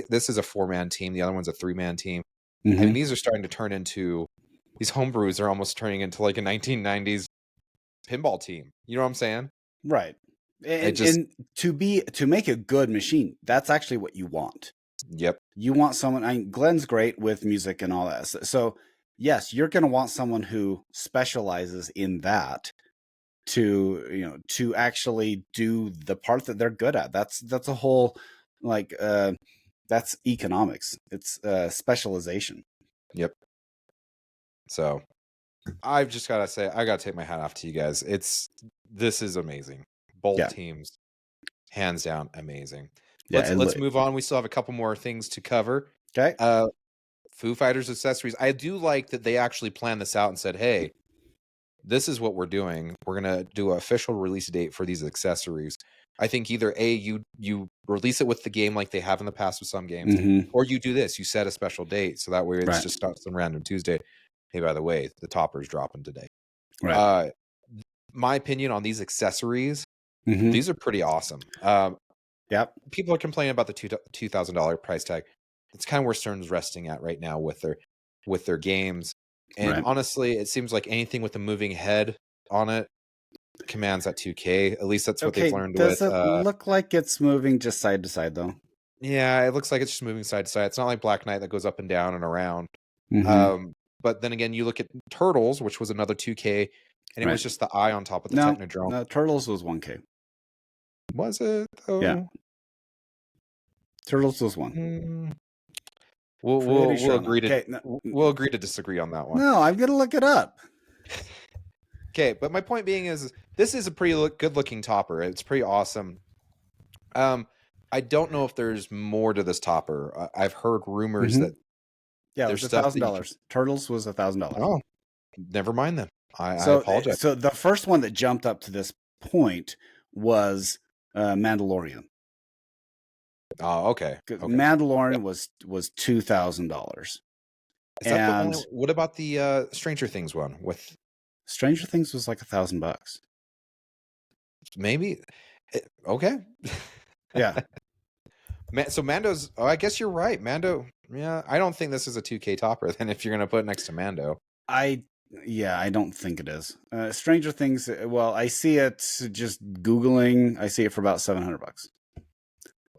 S1: This is a 4-man team. The other one's a 3-man team. I mean, these are starting to turn into, these homebrews are almost turning into like a 1990s pinball team. You know what I'm saying?
S2: Right. And to make a good machine, that's actually what you want.
S1: Yep.
S2: You want someone, Glenn's great with music and all that. So yes, you're going to want someone who specializes in that to actually do the part that they're good at. That's a whole, like, that's economics. It's specialization.
S1: Yep. So I've just got to say, I got to take my hat off to you guys. This is amazing. Both teams, hands down, amazing. Let's move on. We still have a couple more things to cover.
S2: Okay.
S1: Foo Fighters accessories. I do like that they actually planned this out and said, hey, this is what we're doing. We're going to do an official release date for these accessories. I think either you release it with the game like they have in the past with some games, or you do this. You set a special date, so that way it's just not some random Tuesday. Hey, by the way, the topper's dropping today.
S2: Right.
S1: My opinion on these accessories, these are pretty awesome.
S2: Yep.
S1: People are complaining about the $2,000 price tag. It's kind of where Stern's resting at right now with their games. And honestly, it seems like anything with a moving head on it commands that $2K. At least that's what they've learned with.
S2: Does it look like it's moving just side to side though?
S1: Yeah, it looks like it's just moving side to side. It's not like Black Knight that goes up and down and around. But then again, you look at Turtles, which was another $2K, and it was just the eye on top of the Technodrome.
S2: No, Turtles was $1K.
S1: Was it though?
S2: Yeah. Turtles was $1.
S1: We'll agree to we'll agree to disagree on that one.
S2: No, I'm gonna look it up.
S1: Okay, but my point being is this is a pretty good looking topper. It's pretty awesome. I don't know if there's more to this topper. I've heard rumors that
S2: it was $1,000. Turtles was $1,000.
S1: Oh, never mind then. I apologize.
S2: So the first one that jumped up to this point was Mandalorian.
S1: Oh, okay.
S2: Mandalorian was $2,000.
S1: Is that the only? What about the Stranger Things one? With
S2: Stranger Things was like $1,000.
S1: Maybe. Okay.
S2: Yeah.
S1: So Mando's. Oh, I guess you're right. Mando. Yeah, I don't think this is a 2K topper. Then if you're gonna put it next to Mando, I
S2: don't think it is. Stranger Things. Well, I see it just Googling. I see it for about $700.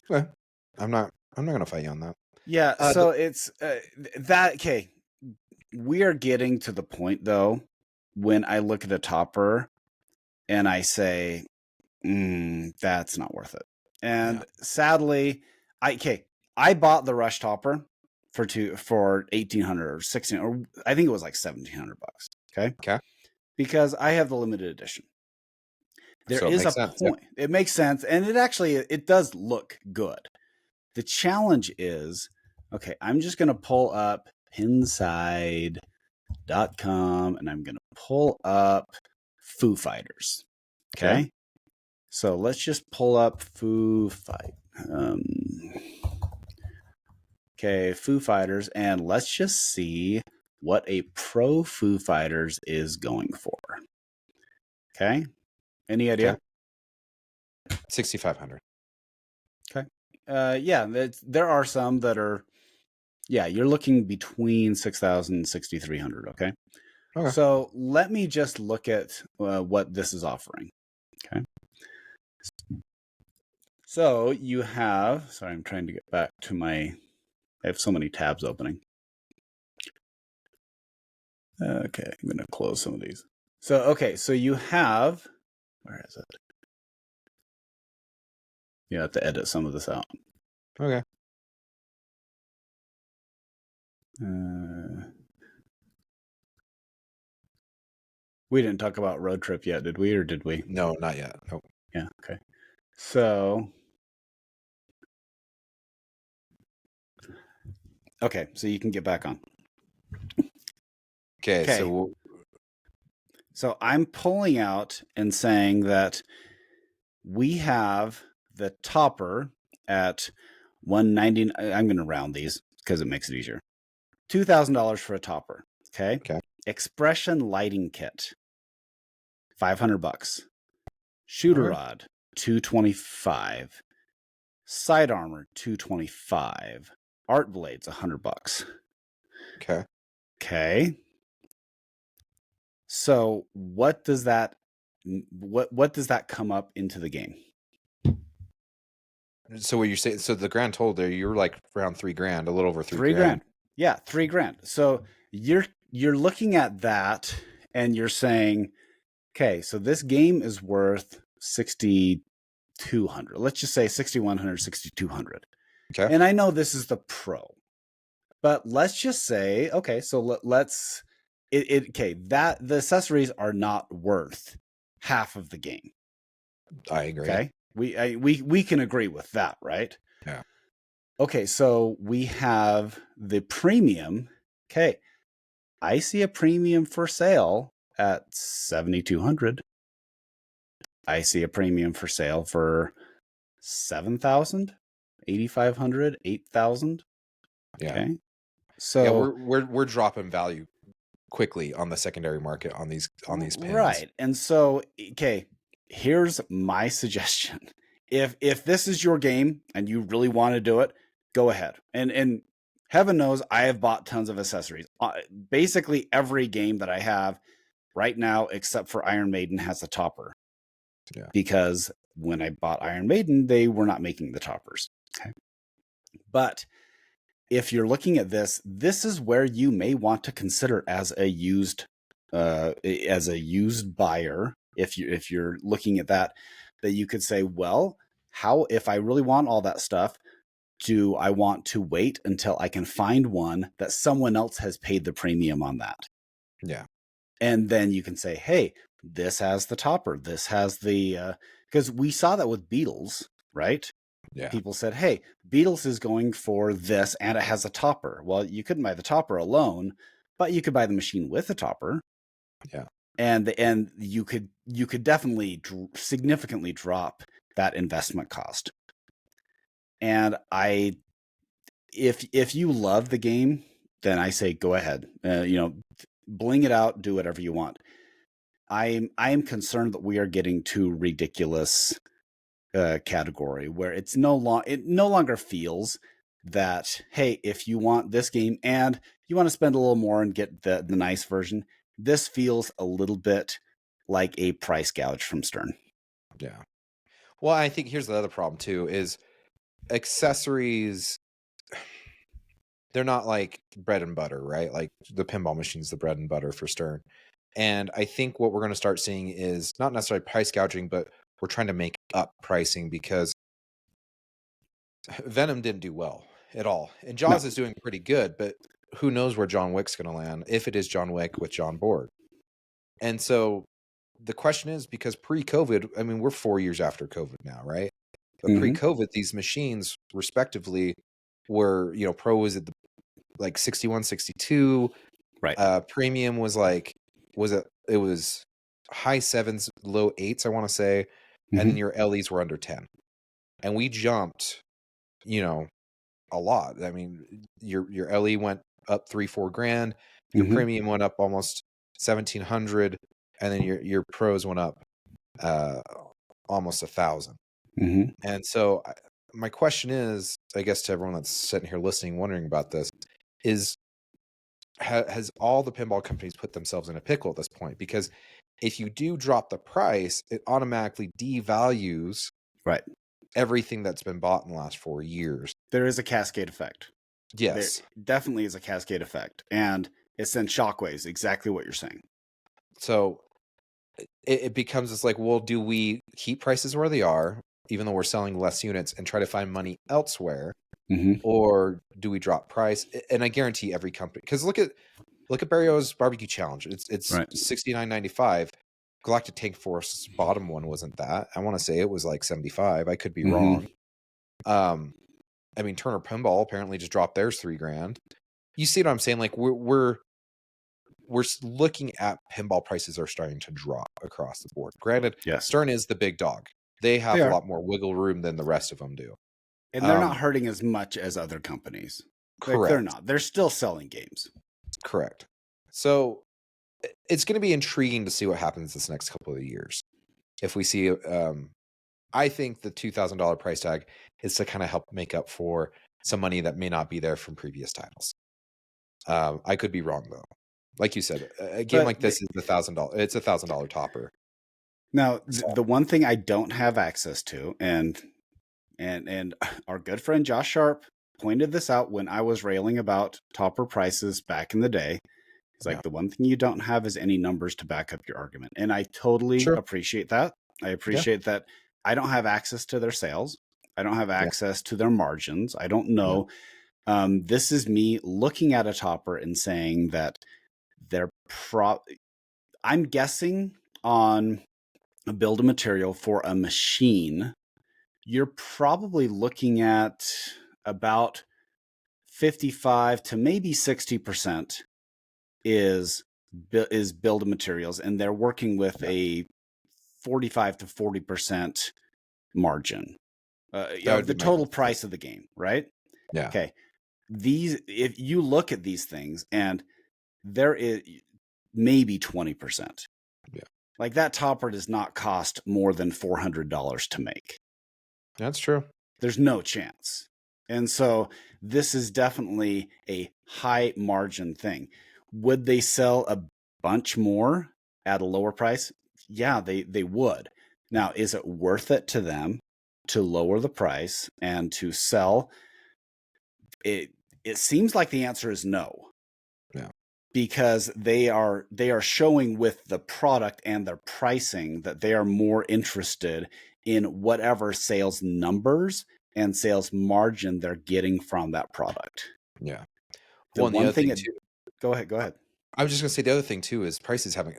S1: Okay. I'm not gonna fight you on that.
S2: Yeah. So it's that. Okay. We are getting to the point though when I look at a topper and I say, that's not worth it. And sadly, I bought the Rush topper for $1,800 or $1,600, or I think it was like $1,700. Okay. Because I have the limited edition. There is a point. It makes sense, and it does look good. The challenge is, I'm just going to pull up Pinside.com and I'm going to pull up Foo Fighters. Okay. So let's just pull up Foo Fighters, and let's just see what a pro Foo Fighters is going for. Okay. Any idea?
S1: 6,500.
S2: Okay. There are some that are, you're looking between 6,000 and 6,300. Okay. So let me just look at what this is offering. Okay. So you have, sorry, I'm trying to get back to I have so many tabs opening. Okay, I'm going to close some of these. So, okay, so you have, where is it? You have to edit some of this out.
S1: Okay.
S2: We didn't talk about road trip yet, did we? Or did we?
S1: No, not yet. Nope.
S2: Yeah, okay. So, okay, so you can get back on.
S1: Okay,
S2: so I'm pulling out and saying that we have the topper at $190. I'm going to round these because it makes it easier. $2,000 for a topper. Okay. Expression lighting kit, $500. Shooter rod, $225. Side armor, $225. Art blades, $100.
S1: Okay.
S2: Okay. So what does that come up into the game?
S1: So what you're saying? So the grand total there, you're like around $3,000, a little over $3,000.
S2: Yeah, $3,000. So you're looking at that and you're saying, okay, so this game is worth $6,200. Let's just say $6,100, $6,200.
S1: Okay.
S2: And I know this is the Pro, but let's just say, okay, so let's that the accessories are not worth half of the game.
S1: I agree.
S2: Okay, we can agree with that, right?
S1: Yeah.
S2: Okay, so we have the premium. Okay, I see a premium for sale at $7,200. I see a premium for sale for $7,000, $8,500, $8,000.
S1: Yeah.
S2: Okay, so
S1: yeah, we're dropping value quickly on the secondary market on these pins.
S2: Right, and so okay, here's my suggestion. If this is your game and you really want to do it, go ahead. And heaven knows I have bought tons of accessories. Basically every game that I have right now, except for Iron Maiden, has a topper.
S1: Yeah.
S2: Because when I bought Iron Maiden, they were not making the toppers. Okay. But if you're looking at this, this is where you may want to consider as a used buyer. If you're looking at that you could say, well, how, if I really want all that stuff, do I want to wait until I can find one that someone else has paid the premium on that?
S1: Yeah.
S2: And then you can say, hey, this has the topper. This has the, because we saw that with Beatles, right?
S1: Yeah.
S2: People said, hey, Beatles is going for this and it has a topper. Well, you couldn't buy the topper alone, but you could buy the machine with a topper.
S1: Yeah.
S2: And you could definitely significantly drop that investment cost. And if you love the game, then I say go ahead. Bling it out, do whatever you want. I am concerned that we are getting too ridiculous category where it no longer feels that, hey, if you want this game and you want to spend a little more and get the nice version, this feels a little bit like a price gouge from Stern.
S1: Yeah. Well, I think here's the other problem too is accessories, they're not like bread and butter, right? Like the pinball machine's the bread and butter for Stern. And I think what we're going to start seeing is not necessarily price gouging, but we're trying to make up pricing because Venom didn't do well at all. And Jaws is doing pretty good, but who knows where John Wick's going to land if it is John Wick with John Board. And so the question is, because pre-COVID, I mean, we're 4 years after COVID now, right? But pre-COVID, these machines respectively were, Pro was at the like 61, 62.
S2: Right.
S1: Premium was like, it was high 7s, low 8s, I want to say. And then your LEs were under 10. And we jumped, a lot. I mean, your LE went up $3,000-4,000. Your premium went up almost 1,700, and then your pros went up almost 1,000. And so my question is, I guess to everyone that's sitting here listening, wondering about this, is has all the pinball companies put themselves in a pickle at this point? Because if you do drop the price, it automatically devalues everything that's been bought in the last 4 years.
S2: There is a cascade effect.
S1: Yes.
S2: There definitely is a cascade effect. And It sends shockwaves. Exactly what you're saying.
S1: So it becomes this like, well, do we keep prices where they are, even though we're selling less units, and try to find money elsewhere, or do we drop price? And I guarantee every company, because look at Bario's barbecue challenge. It's
S2: Right.
S1: $69.95. Galactic Tank Force's bottom one wasn't that. I want to say it was like 75. I could be wrong. I mean, Turner Pinball apparently just dropped theirs $3,000. You see what I'm saying? Like we're looking at pinball prices are starting to drop across the board. Granted,
S2: yes,
S1: Stern is the big dog. They have a lot more wiggle room than the rest of them do.
S2: And they're not hurting as much as other companies.
S1: Correct.
S2: Like, they're not. They're still selling games.
S1: Correct. So it's going to be intriguing to see what happens this next couple of years. If we see, I think the $2,000 price tag is to kind of help make up for some money that may not be there from previous titles. I could be wrong though. Like you said, a game like this is $1,000. It's $1,000 topper.
S2: Now, the one thing I don't have access to, and our good friend Josh Sharp pointed this out when I was railing about topper prices back in the day. It's like, the one thing you don't have is any numbers to back up your argument. And I totally appreciate that. I appreciate that I don't have access to their sales. I don't have access to their margins. I don't know. This is me looking at a topper and saying that they're I'm guessing on a build of material for a machine, you're probably looking at about 55 to maybe 60% is build of materials, and they're working with a 45 to 40% margin of the total price of the game, right?
S1: Yeah.
S2: Okay. If you look at these things, and there is maybe 20%.
S1: Yeah.
S2: Like, that topper does not cost more than $400 to make.
S1: That's true.
S2: There's no chance. And so this is definitely a high margin thing. Would they sell a bunch more at a lower price? Yeah, they would. Now, is it worth it to them to lower the price and to sell? It seems like the answer is no.
S1: Yeah.
S2: Because they are showing with the product and their pricing that they are more interested in whatever sales numbers and sales margin they're getting from that product.
S1: Yeah.
S2: Well, one thing too, go ahead.
S1: I was just going to say the other thing too is prices haven't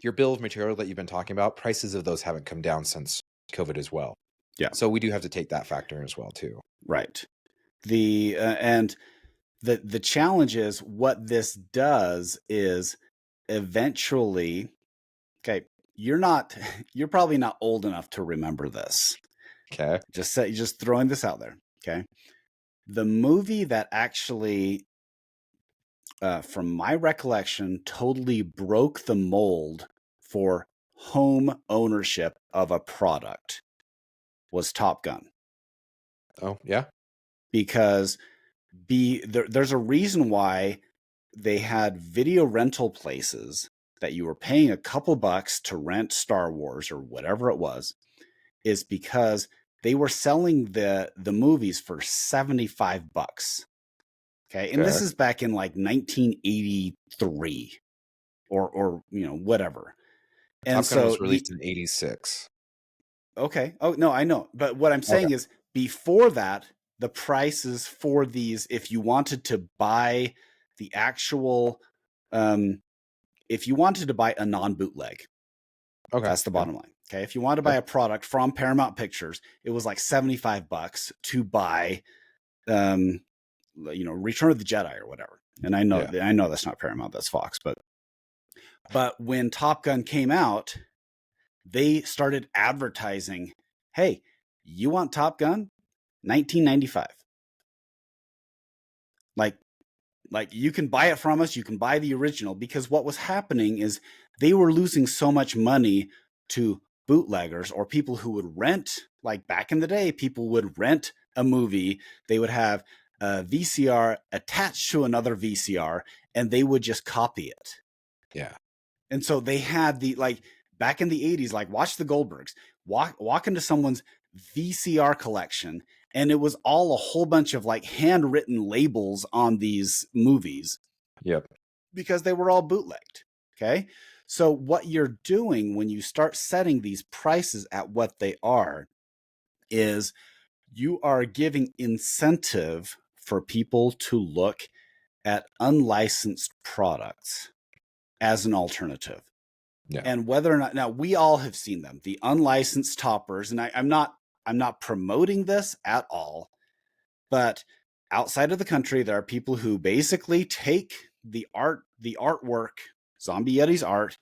S1: your bill of material that you've been talking about, prices of those haven't come down since COVID as well.
S2: Yeah.
S1: So we do have to take that factor in as well too.
S2: Right. And the challenge is, what this does is eventually, okay, you're probably not old enough to remember this.
S1: Okay.
S2: Just throwing this out there. Okay. The movie that actually, from my recollection, totally broke the mold for home ownership of a product was Top Gun.
S1: Oh, yeah.
S2: Because there's a reason why they had video rental places that you were paying a couple bucks to rent Star Wars or whatever it was, is because they were selling the movies for $75. Okay. And this is back in like 1983 or whatever. And
S1: Top Gun was released in 86.
S2: Okay. Oh, no, I know. But what I'm saying is, before that, the prices for these, if you wanted to buy the actual, if you wanted to buy a non-bootleg, that's the bottom line. Okay. If you want to buy a product from Paramount Pictures, it was like $75 to buy, Return of the Jedi or whatever. And I know that's not Paramount, that's Fox. But when Top Gun came out, they started advertising, hey, you want Top Gun? $19.95. Like you can buy it from us. You can buy the original, because what was happening is they were losing so much money to bootleggers or people who would rent. Like back in the day, people would rent a movie. They would have a VCR attached to another VCR, and they would just copy it.
S1: Yeah.
S2: And so they had back in the 80s, like watch the Goldbergs, walk into someone's VCR collection, and it was all a whole bunch of like handwritten labels on these movies.
S1: Yep.
S2: because they were all bootlegged. Okay. So what you're doing when you start setting these prices at what they are is you are giving incentive for people to look at unlicensed products as an alternative.
S1: Yeah.
S2: And whether or not, now we all have seen them, the unlicensed toppers, and I'm not promoting this at all, but outside of the country, there are people who basically take the artwork, Zombie Yeti's art,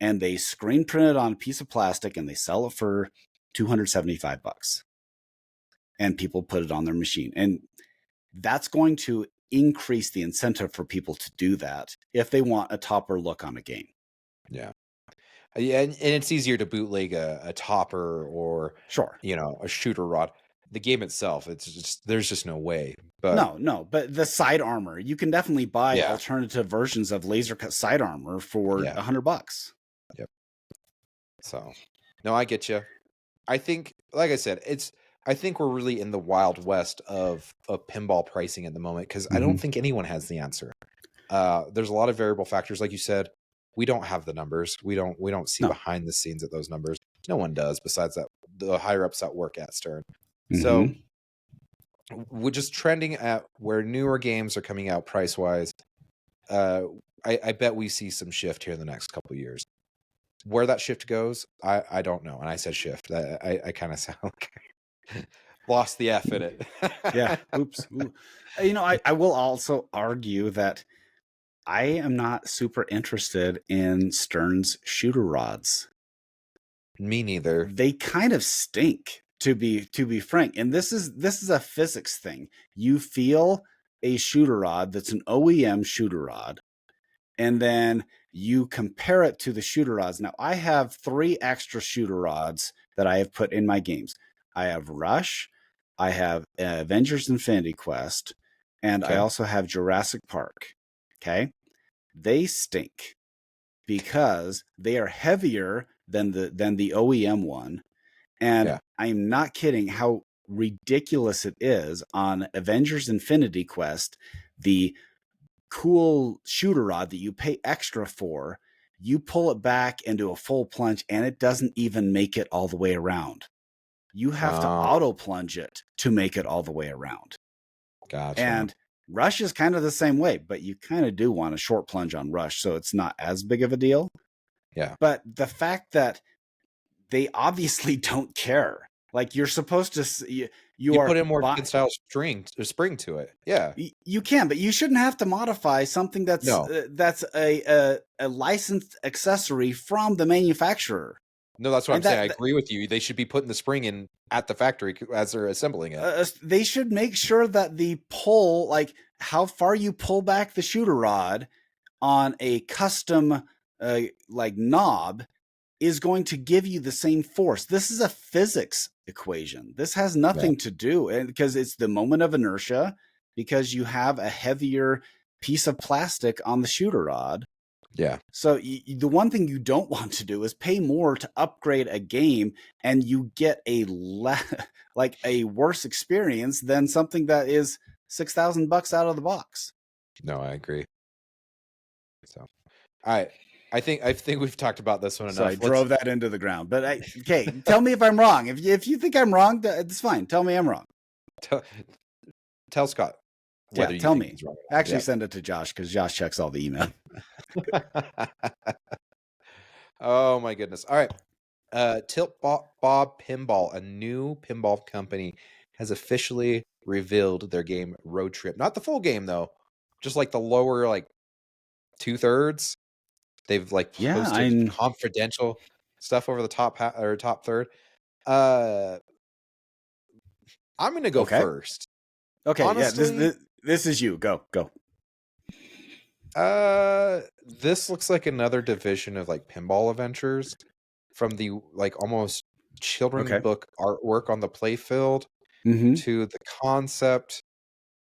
S2: and they screen print it on a piece of plastic and they sell it for $275. And people put it on their machine. And that's going to increase the incentive for people to do that if they want a topper look on a game.
S1: Yeah. Yeah, and it's easier to bootleg a topper or
S2: Sure,
S1: a shooter rod. The game itself, it's just there's just no way. But
S2: no, but the side armor, you can definitely buy alternative versions of laser cut side armor for $100.
S1: Yep. So, no, I get you. I think, like I said, I think we're really in the wild west of pinball pricing at the moment because I don't think anyone has the answer. There's a lot of variable factors, like you said. We don't have the numbers. We don't see behind the scenes at those numbers. No one does besides the higher ups that work at Stern. So we're just trending at where newer games are coming out price wise. I bet we see some shift here in the next couple of years. Where that shift goes, I don't know. And I said shift. I kind of sound like lost the F in it.
S2: Yeah. Oops. Ooh. I will also argue that I am not super interested in Stern's shooter rods.
S1: Me neither.
S2: They kind of stink, to be frank. And this is a physics thing. You feel a shooter rod that's an OEM shooter rod, and then you compare it to the shooter rods. Now, I have 3 extra shooter rods that I have put in my games. I have Rush, I have Avengers Infinity Quest, and I also have Jurassic Park. Okay. They stink because they are heavier than the OEM one. And I'm not kidding how ridiculous it is on Avengers Infinity Quest, the cool shooter rod that you pay extra for, you pull it back into a full plunge and it doesn't even make it all the way around. You have to auto plunge it to make it all the way around.
S1: Gotcha.
S2: And Rush is kind of the same way, but you kind of do want a short plunge on Rush, so it's not as big of a deal.
S1: Yeah.
S2: But the fact that they obviously don't care. Like, you're supposed to, you are
S1: put in more style spring to it. Yeah,
S2: you can, but you shouldn't have to modify something that's a licensed accessory from the manufacturer.
S1: No, that's what I'm saying. I agree with you. They should be putting the spring in at the factory as they're assembling it.
S2: They should make sure that the pull, like how far you pull back the shooter rod on a custom like knob, is going to give you the same force. This is a physics equation. This has nothing to do, and because it's the moment of inertia, because you have a heavier piece of plastic on the shooter rod.
S1: Yeah.
S2: So the one thing you don't want to do is pay more to upgrade a game and you get a worse experience than something that is $6,000 out of the box.
S1: No, I agree. So, I think we've talked about this one enough.
S2: So I drove that into the ground. But okay, tell me if I'm wrong. If you think I'm wrong, it's fine. Tell me I'm wrong.
S1: Tell Scott.
S2: Tell me. Actually, send it to Josh because Josh checks all the email.
S1: Oh my goodness! All right, Tilt Bob Pinball, a new pinball company, has officially revealed their game Road Trip. Not the full game though, just like the lower 2/3. They've posted confidential stuff over the top third. I'm gonna go first.
S2: Okay, honestly, this is you. Go.
S1: This looks like another division of Pinball Adventures from the almost children's book artwork on the playfield to the concept.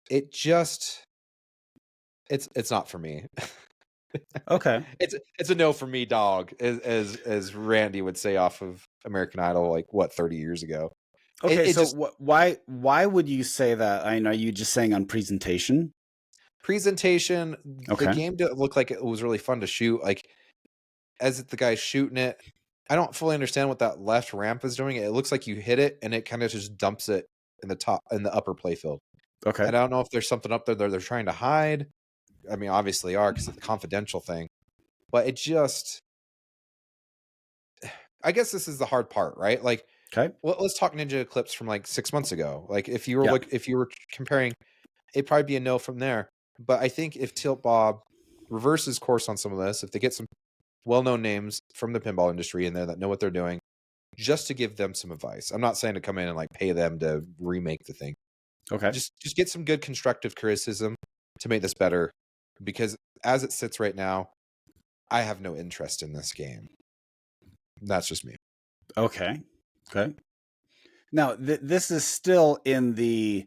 S1: It's not for me.
S2: Okay.
S1: It's a no for me, dog, as Randy would say off of American Idol 30 years ago.
S2: Okay, why would you say that? I know you just saying on presentation.
S1: Presentation,
S2: Okay.
S1: the game didn't look like it was really fun to shoot. Like, as the guy's shooting it, I don't fully understand what that left ramp is doing. It looks like you hit it and it kind of just dumps it in the upper playfield.
S2: Okay.
S1: And I don't know if there's something up there that they're trying to hide. I mean, obviously are, because it's a confidential thing. But it just, I guess this is the hard part, right? Like,
S2: Okay.
S1: let's talk Ninja Eclipse from like 6 months ago. Like, if you were comparing, it'd probably be a no from there. But I think if Tilt Bob reverses course on some of this, if they get some well-known names from the pinball industry in there that know what they're doing, just to give them some advice. I'm not saying to come in and like pay them to remake the thing.
S2: Okay.
S1: Just get some good constructive criticism to make this better, because as it sits right now, I have no interest in this game. That's just me.
S2: Okay. Okay. Now, this is still in the,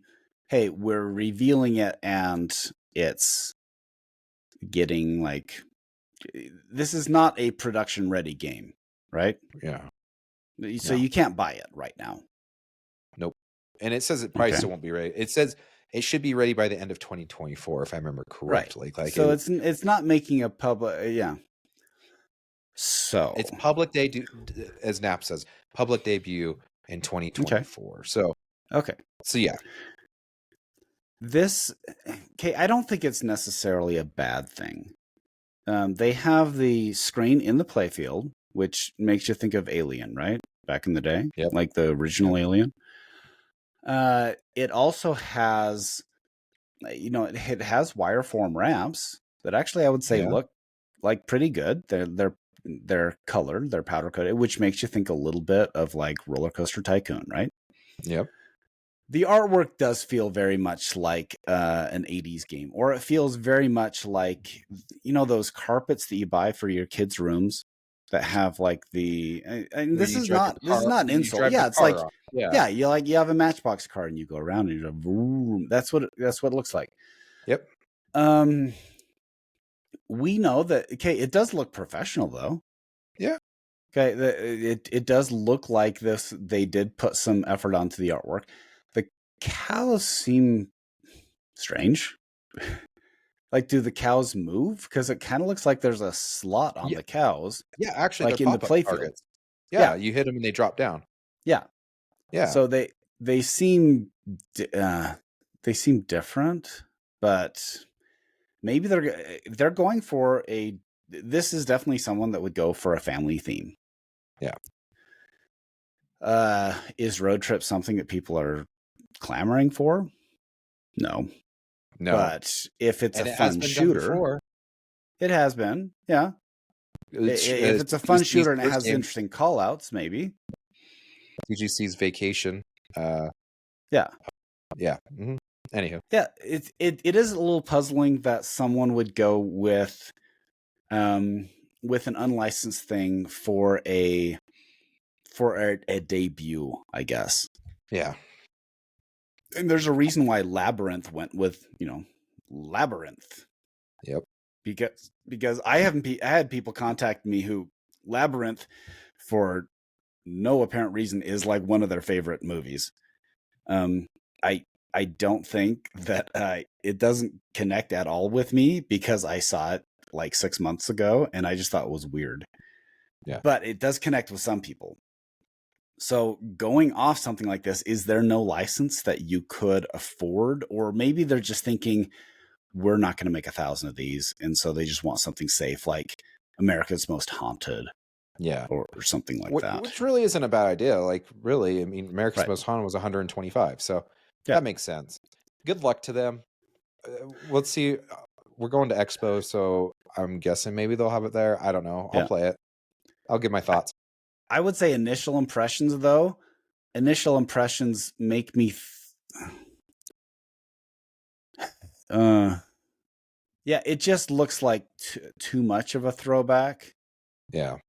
S2: hey, we're revealing it and it's getting like, this is not a production ready game, right?
S1: Yeah.
S2: So you can't buy it right now.
S1: Nope. And it says it probably still won't be ready. It says it should be ready by the end of 2024, if I remember correctly.
S2: Right.
S1: Like,
S2: so it's not making a public, So
S1: it's public as Knapp says, public debut in 2024.
S2: Okay.
S1: So yeah.
S2: I don't think it's necessarily a bad thing. They have the screen in the playfield, which makes you think of Alien, right? Back in the day, like the original Alien. It also has, it has wireform ramps that actually I would say look like pretty good. They're colored, they're powder coated, which makes you think a little bit of like Roller Coaster Tycoon, right?
S1: Yep.
S2: The artwork does feel very much like an 80s game, or it feels very much like, those carpets that you buy for your kids' rooms that have like the, and this is not an insult. Yeah. It's like, you have a Matchbox car and you go around and you're vroom. That's what it looks like.
S1: Yep.
S2: We know that, it does look professional though.
S1: Yeah.
S2: Okay. It does look like this. They did put some effort onto the artwork. The cows seem strange. Like, do the cows move? Because it kind of looks like there's a slot on the cows.
S1: Yeah, actually,
S2: like in the playfield.
S1: Yeah, you hit them and they drop down.
S2: Yeah. So they seem different, but maybe they're going for this is definitely someone that would go for a family theme.
S1: Yeah.
S2: Is Road Trip something that people are clamoring for? No. But if it's a fun shooter, it has been. Yeah. If it's a fun shooter and it has interesting call outs, maybe.
S1: TGC's Vacation.
S2: Yeah.
S1: Yeah. Mm-hmm. Anywho.
S2: Yeah, it is a little puzzling that someone would go with an unlicensed thing for a debut, I guess.
S1: Yeah.
S2: And there's a reason why Labyrinth went with, Labyrinth.
S1: Yep.
S2: Because I had people contact me who Labyrinth, for no apparent reason, is like one of their favorite movies. I don't think that it doesn't connect at all with me because I saw it like 6 months ago and I just thought it was weird.
S1: Yeah.
S2: But it does connect with some people. So going off something like this, is there no license that you could afford? Or maybe they're just thinking, we're not going to make 1,000 of these. And so they just want something safe, like America's Most Haunted.
S1: Yeah.
S2: Or something like that.
S1: Which really isn't a bad idea. Like, really, I mean, America's Most Haunted was 125. So that makes sense. Good luck to them. Let's see. We're going to Expo, so I'm guessing maybe they'll have it there. I don't know. I'll play it. I'll give my thoughts.
S2: I would say initial impressions, though. Initial impressions make me... it just looks like too much of a throwback.
S1: Yeah.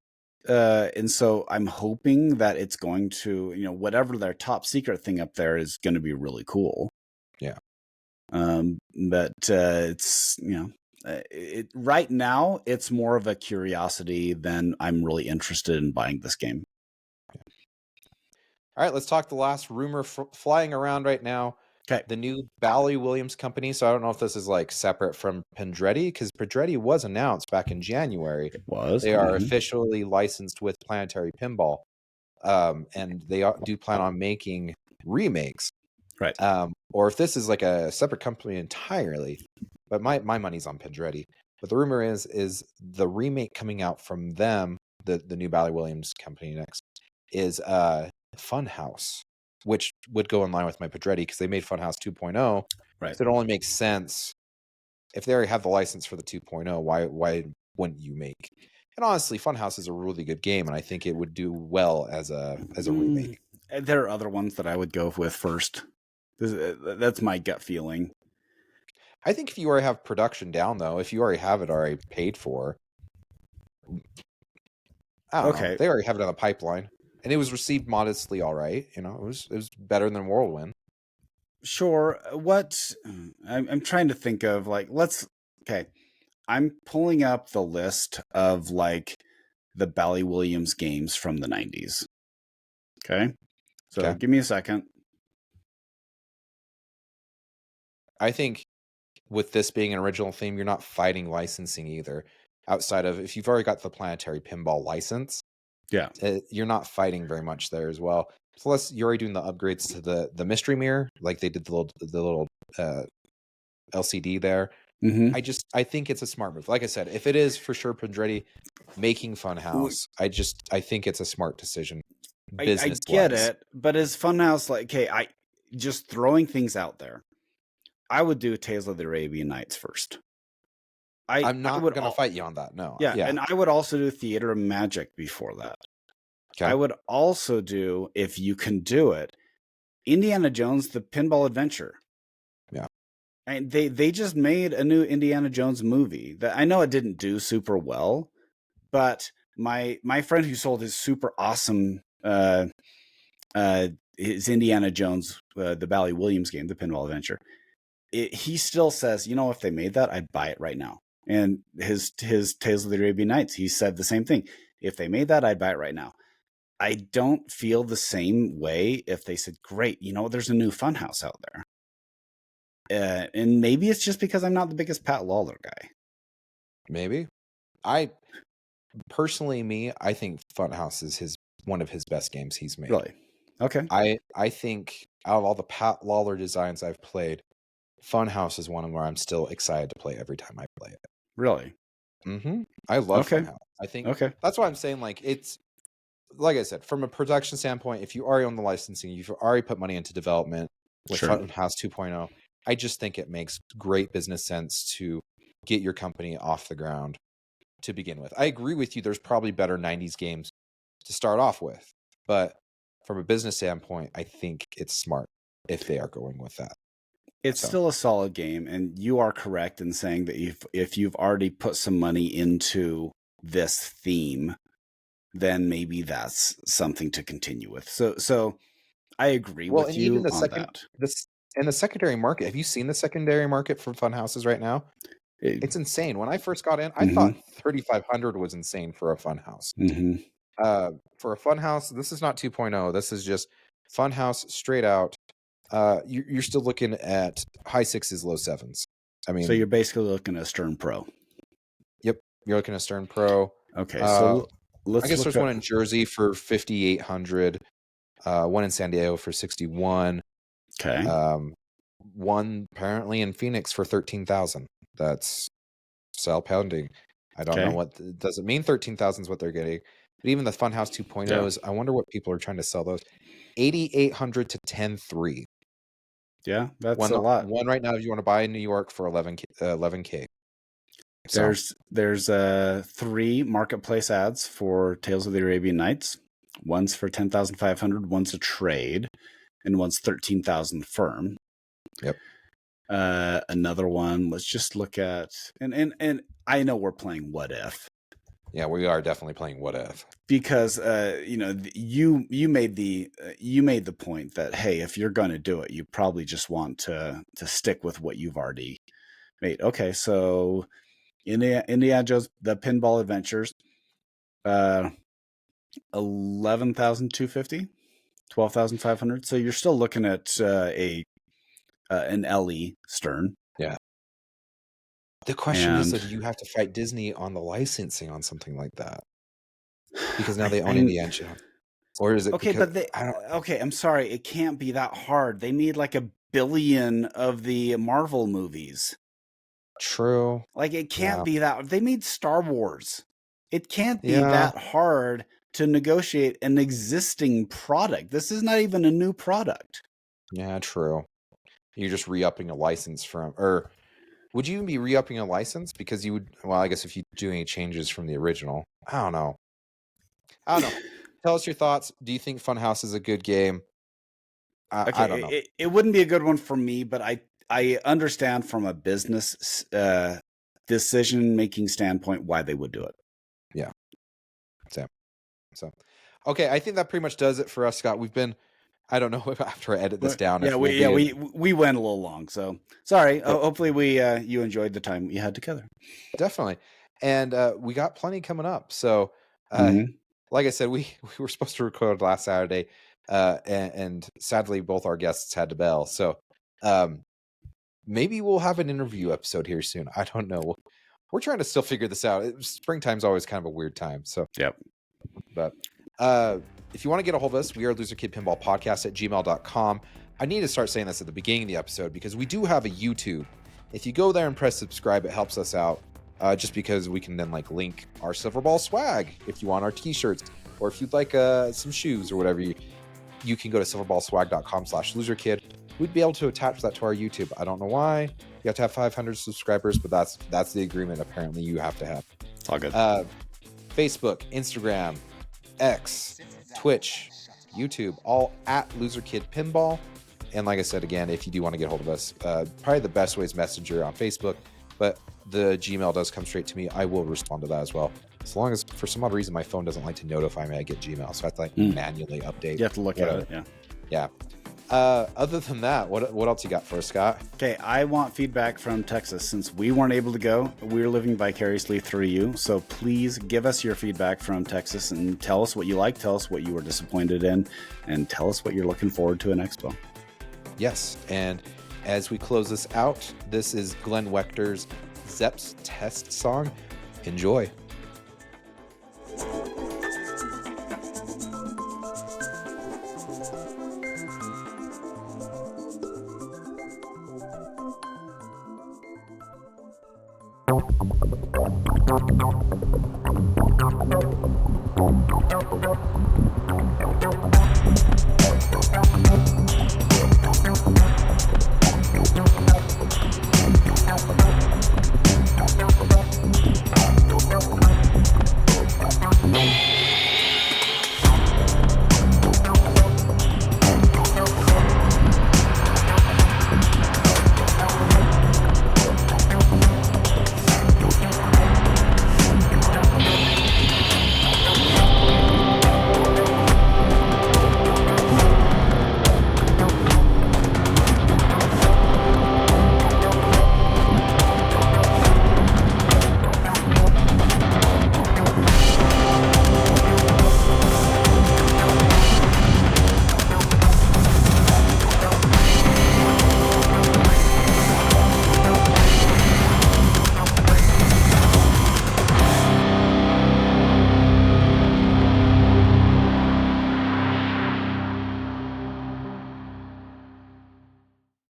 S2: And so I'm hoping that it's going to, whatever their top secret thing up there is going to be really cool.
S1: Yeah.
S2: But it's, right now it's more of a curiosity than I'm really interested in buying this game.
S1: All right, let's talk the last rumor flying around right now.
S2: Okay.
S1: The new Bally Williams company. So I don't know if this is like separate from Pendretti, because Pendretti was announced back in January.
S2: It was.
S1: They are officially licensed with Planetary Pinball, and they do plan on making remakes.
S2: Right.
S1: Or if this is like a separate company entirely, but my money's on Pendretti. But the rumor is the remake coming out from them, the new Bally Williams company next, is Funhouse, which would go in line with my Pendretti because they made Funhouse 2.0.
S2: Right.
S1: So it only makes sense if they already have the license for the 2.0. Why wouldn't you make? And honestly, Funhouse is a really good game, and I think it would do well as a remake.
S2: There are other ones that I would go with first. That's my gut feeling.
S1: I think if you already have production down, though, if you already have it already paid for, I don't know. They already have it on the pipeline, and it was received modestly all right. You know, it was better than Whirlwind.
S2: Sure. What I'm trying to think of, like, I'm pulling up the list of like the Bally Williams games from the 90s. Okay. So give me a second.
S1: I think with this being an original theme, you're not fighting licensing either. Outside of if you've already got the Planetary Pinball license,
S2: yeah,
S1: you're not fighting very much there as well. Plus, you're already doing the upgrades to the mystery mirror, like they did the little LCD there.
S2: Mm-hmm.
S1: I think it's a smart move. Like I said, if it is for sure Pendretti making Funhouse, I think it's a smart decision.
S2: I get it, but is Funhouse like, okay, I just throwing things out there. I would do Tales of the Arabian Nights first.
S1: I'm not going to fight you on that. No.
S2: Yeah, and I would also do Theater of Magic before that. Okay. I would also do, if you can do it, Indiana Jones: The Pinball Adventure.
S1: Yeah.
S2: And they just made a new Indiana Jones movie that I know it didn't do super well, but my friend who sold his super awesome his Indiana Jones, the Bally Williams game, the Pinball Adventure, he still says, you know, if they made that, I'd buy it right now. And his Tales of the Arabian Nights, he said the same thing. If they made that, I'd buy it right now. I don't feel the same way if they said, great, you know, there's a new Funhouse out there. And maybe it's just because I'm not the biggest Pat Lawler guy.
S1: Maybe. I think Funhouse is one of his best games he's made.
S2: Really? Okay.
S1: I think out of all the Pat Lawler designs I've played, Funhouse is one where I'm still excited to play every time I play it.
S2: Really?
S1: Mm-hmm. I love Funhouse. I think that's why I'm saying, like, it's like I said, from a production standpoint, if you already own the licensing, you've already put money into development with Funhouse 2.0, I just think it makes great business sense to get your company off the ground to begin with. I agree with you. There's probably better 90s games to start off with, but from a business standpoint, I think it's smart if they are going with that.
S2: It's still a solid game, and you are correct in saying that if you've already put some money into this theme, then maybe that's something to continue with. So I agree with you on that.
S1: And the secondary market, have you seen the secondary market for Funhouses right now? It's insane. When I first got in, I thought 3,500 was insane for a Funhouse. For a Funhouse, this is not 2.0. This is just Funhouse straight out. You're still looking at high sixes, low sevens. I mean,
S2: so you're basically looking at Stern Pro.
S1: Yep, you're looking at Stern Pro.
S2: Okay, so
S1: I guess there's one in Jersey for 5,800. One in San Diego for 61.
S2: Okay.
S1: One apparently in Phoenix for 13,000. That's sell pounding. I don't know what does it mean. 13,000 is what they're getting. But even the Funhouse 2.0s, I wonder what people are trying to sell those. 8,800 to 10,300.
S2: Yeah, that's a lot.
S1: One right now, if you want to buy in New York for 11K.
S2: So. There's 3 marketplace ads for Tales of the Arabian Nights. One's for 10,500, one's a trade, and one's 13,000 firm.
S1: Yep.
S2: Another one. Let's just look at and I know we're playing What If.
S1: Yeah, we are definitely playing What If,
S2: because you made the point that, hey, if you're going to do it, you probably just want to stick with what you've already made. Okay, so Indiana Jones: The Pinball Adventures, 11,250, 12,500. So you're still looking at a an LE stern.
S1: Yeah. The question is, do you have to fight Disney on the licensing on something like that? Because now they own Indiana Jones. Or is it
S2: okay?
S1: because,
S2: okay, I'm sorry, it can't be that hard. They made like 1 billion of the Marvel movies.
S1: True.
S2: Like it can't be that. They made Star Wars. It can't be that hard to negotiate an existing product. This is not even a new product.
S1: Yeah, true. You're just re-upping a license from, or would you even be re-upping a license? Because you would, well, I guess if you do any changes from the original. I don't know. Tell us your thoughts. Do you think Funhouse is a good game? I don't know.
S2: It wouldn't be a good one for me, but I understand from a business decision-making standpoint why they would do it.
S1: Yeah. So, okay, I think that pretty much does it for us, Scott. We've been, I don't know if after I edit this down.
S2: Yeah, we went a little long, so sorry. Hopefully you enjoyed the time we had together.
S1: Definitely, and we got plenty coming up. So, like I said, we were supposed to record last Saturday, and sadly both our guests had to bail. So, maybe we'll have an interview episode here soon. I don't know. We're trying to still figure this out. Springtime's always kind of a weird time. So,
S2: yep.
S1: But if you want to get a hold of us, we are loserkidpinballpodcast@gmail.com. I need to start saying this at the beginning of the episode because we do have a YouTube. If you go there and press subscribe, it helps us out. Just because we can then link our Silver Ball swag if you want our t-shirts, or if you'd like some shoes or whatever, you can go to silverballswag.com/loserkid. We'd be able to attach that to our YouTube. I don't know why. You have to have 500 subscribers, but that's the agreement apparently you have to have.
S2: It's all good.
S1: Facebook, Instagram, X, Twitch, YouTube, all at loserkidpinball. And like I said, again, if you do want to get hold of us, probably the best way is Messenger on Facebook, but the Gmail does come straight to me. I will respond to that as well. As long as, for some odd reason, my phone doesn't like to notify me I get Gmail, so I have to manually update.
S2: You have to look at it,
S1: yeah. Other than that, what else you got for us, Scott?
S2: Okay, I want feedback from Texas. Since we weren't able to go, we're living vicariously through you. So please give us your feedback from Texas and tell us what you like, tell us what you were disappointed in, and tell us what you're looking forward to in Expo.
S1: Yes, and as we close this out, this is Glenn Wechter's Zepp's Test song. Enjoy.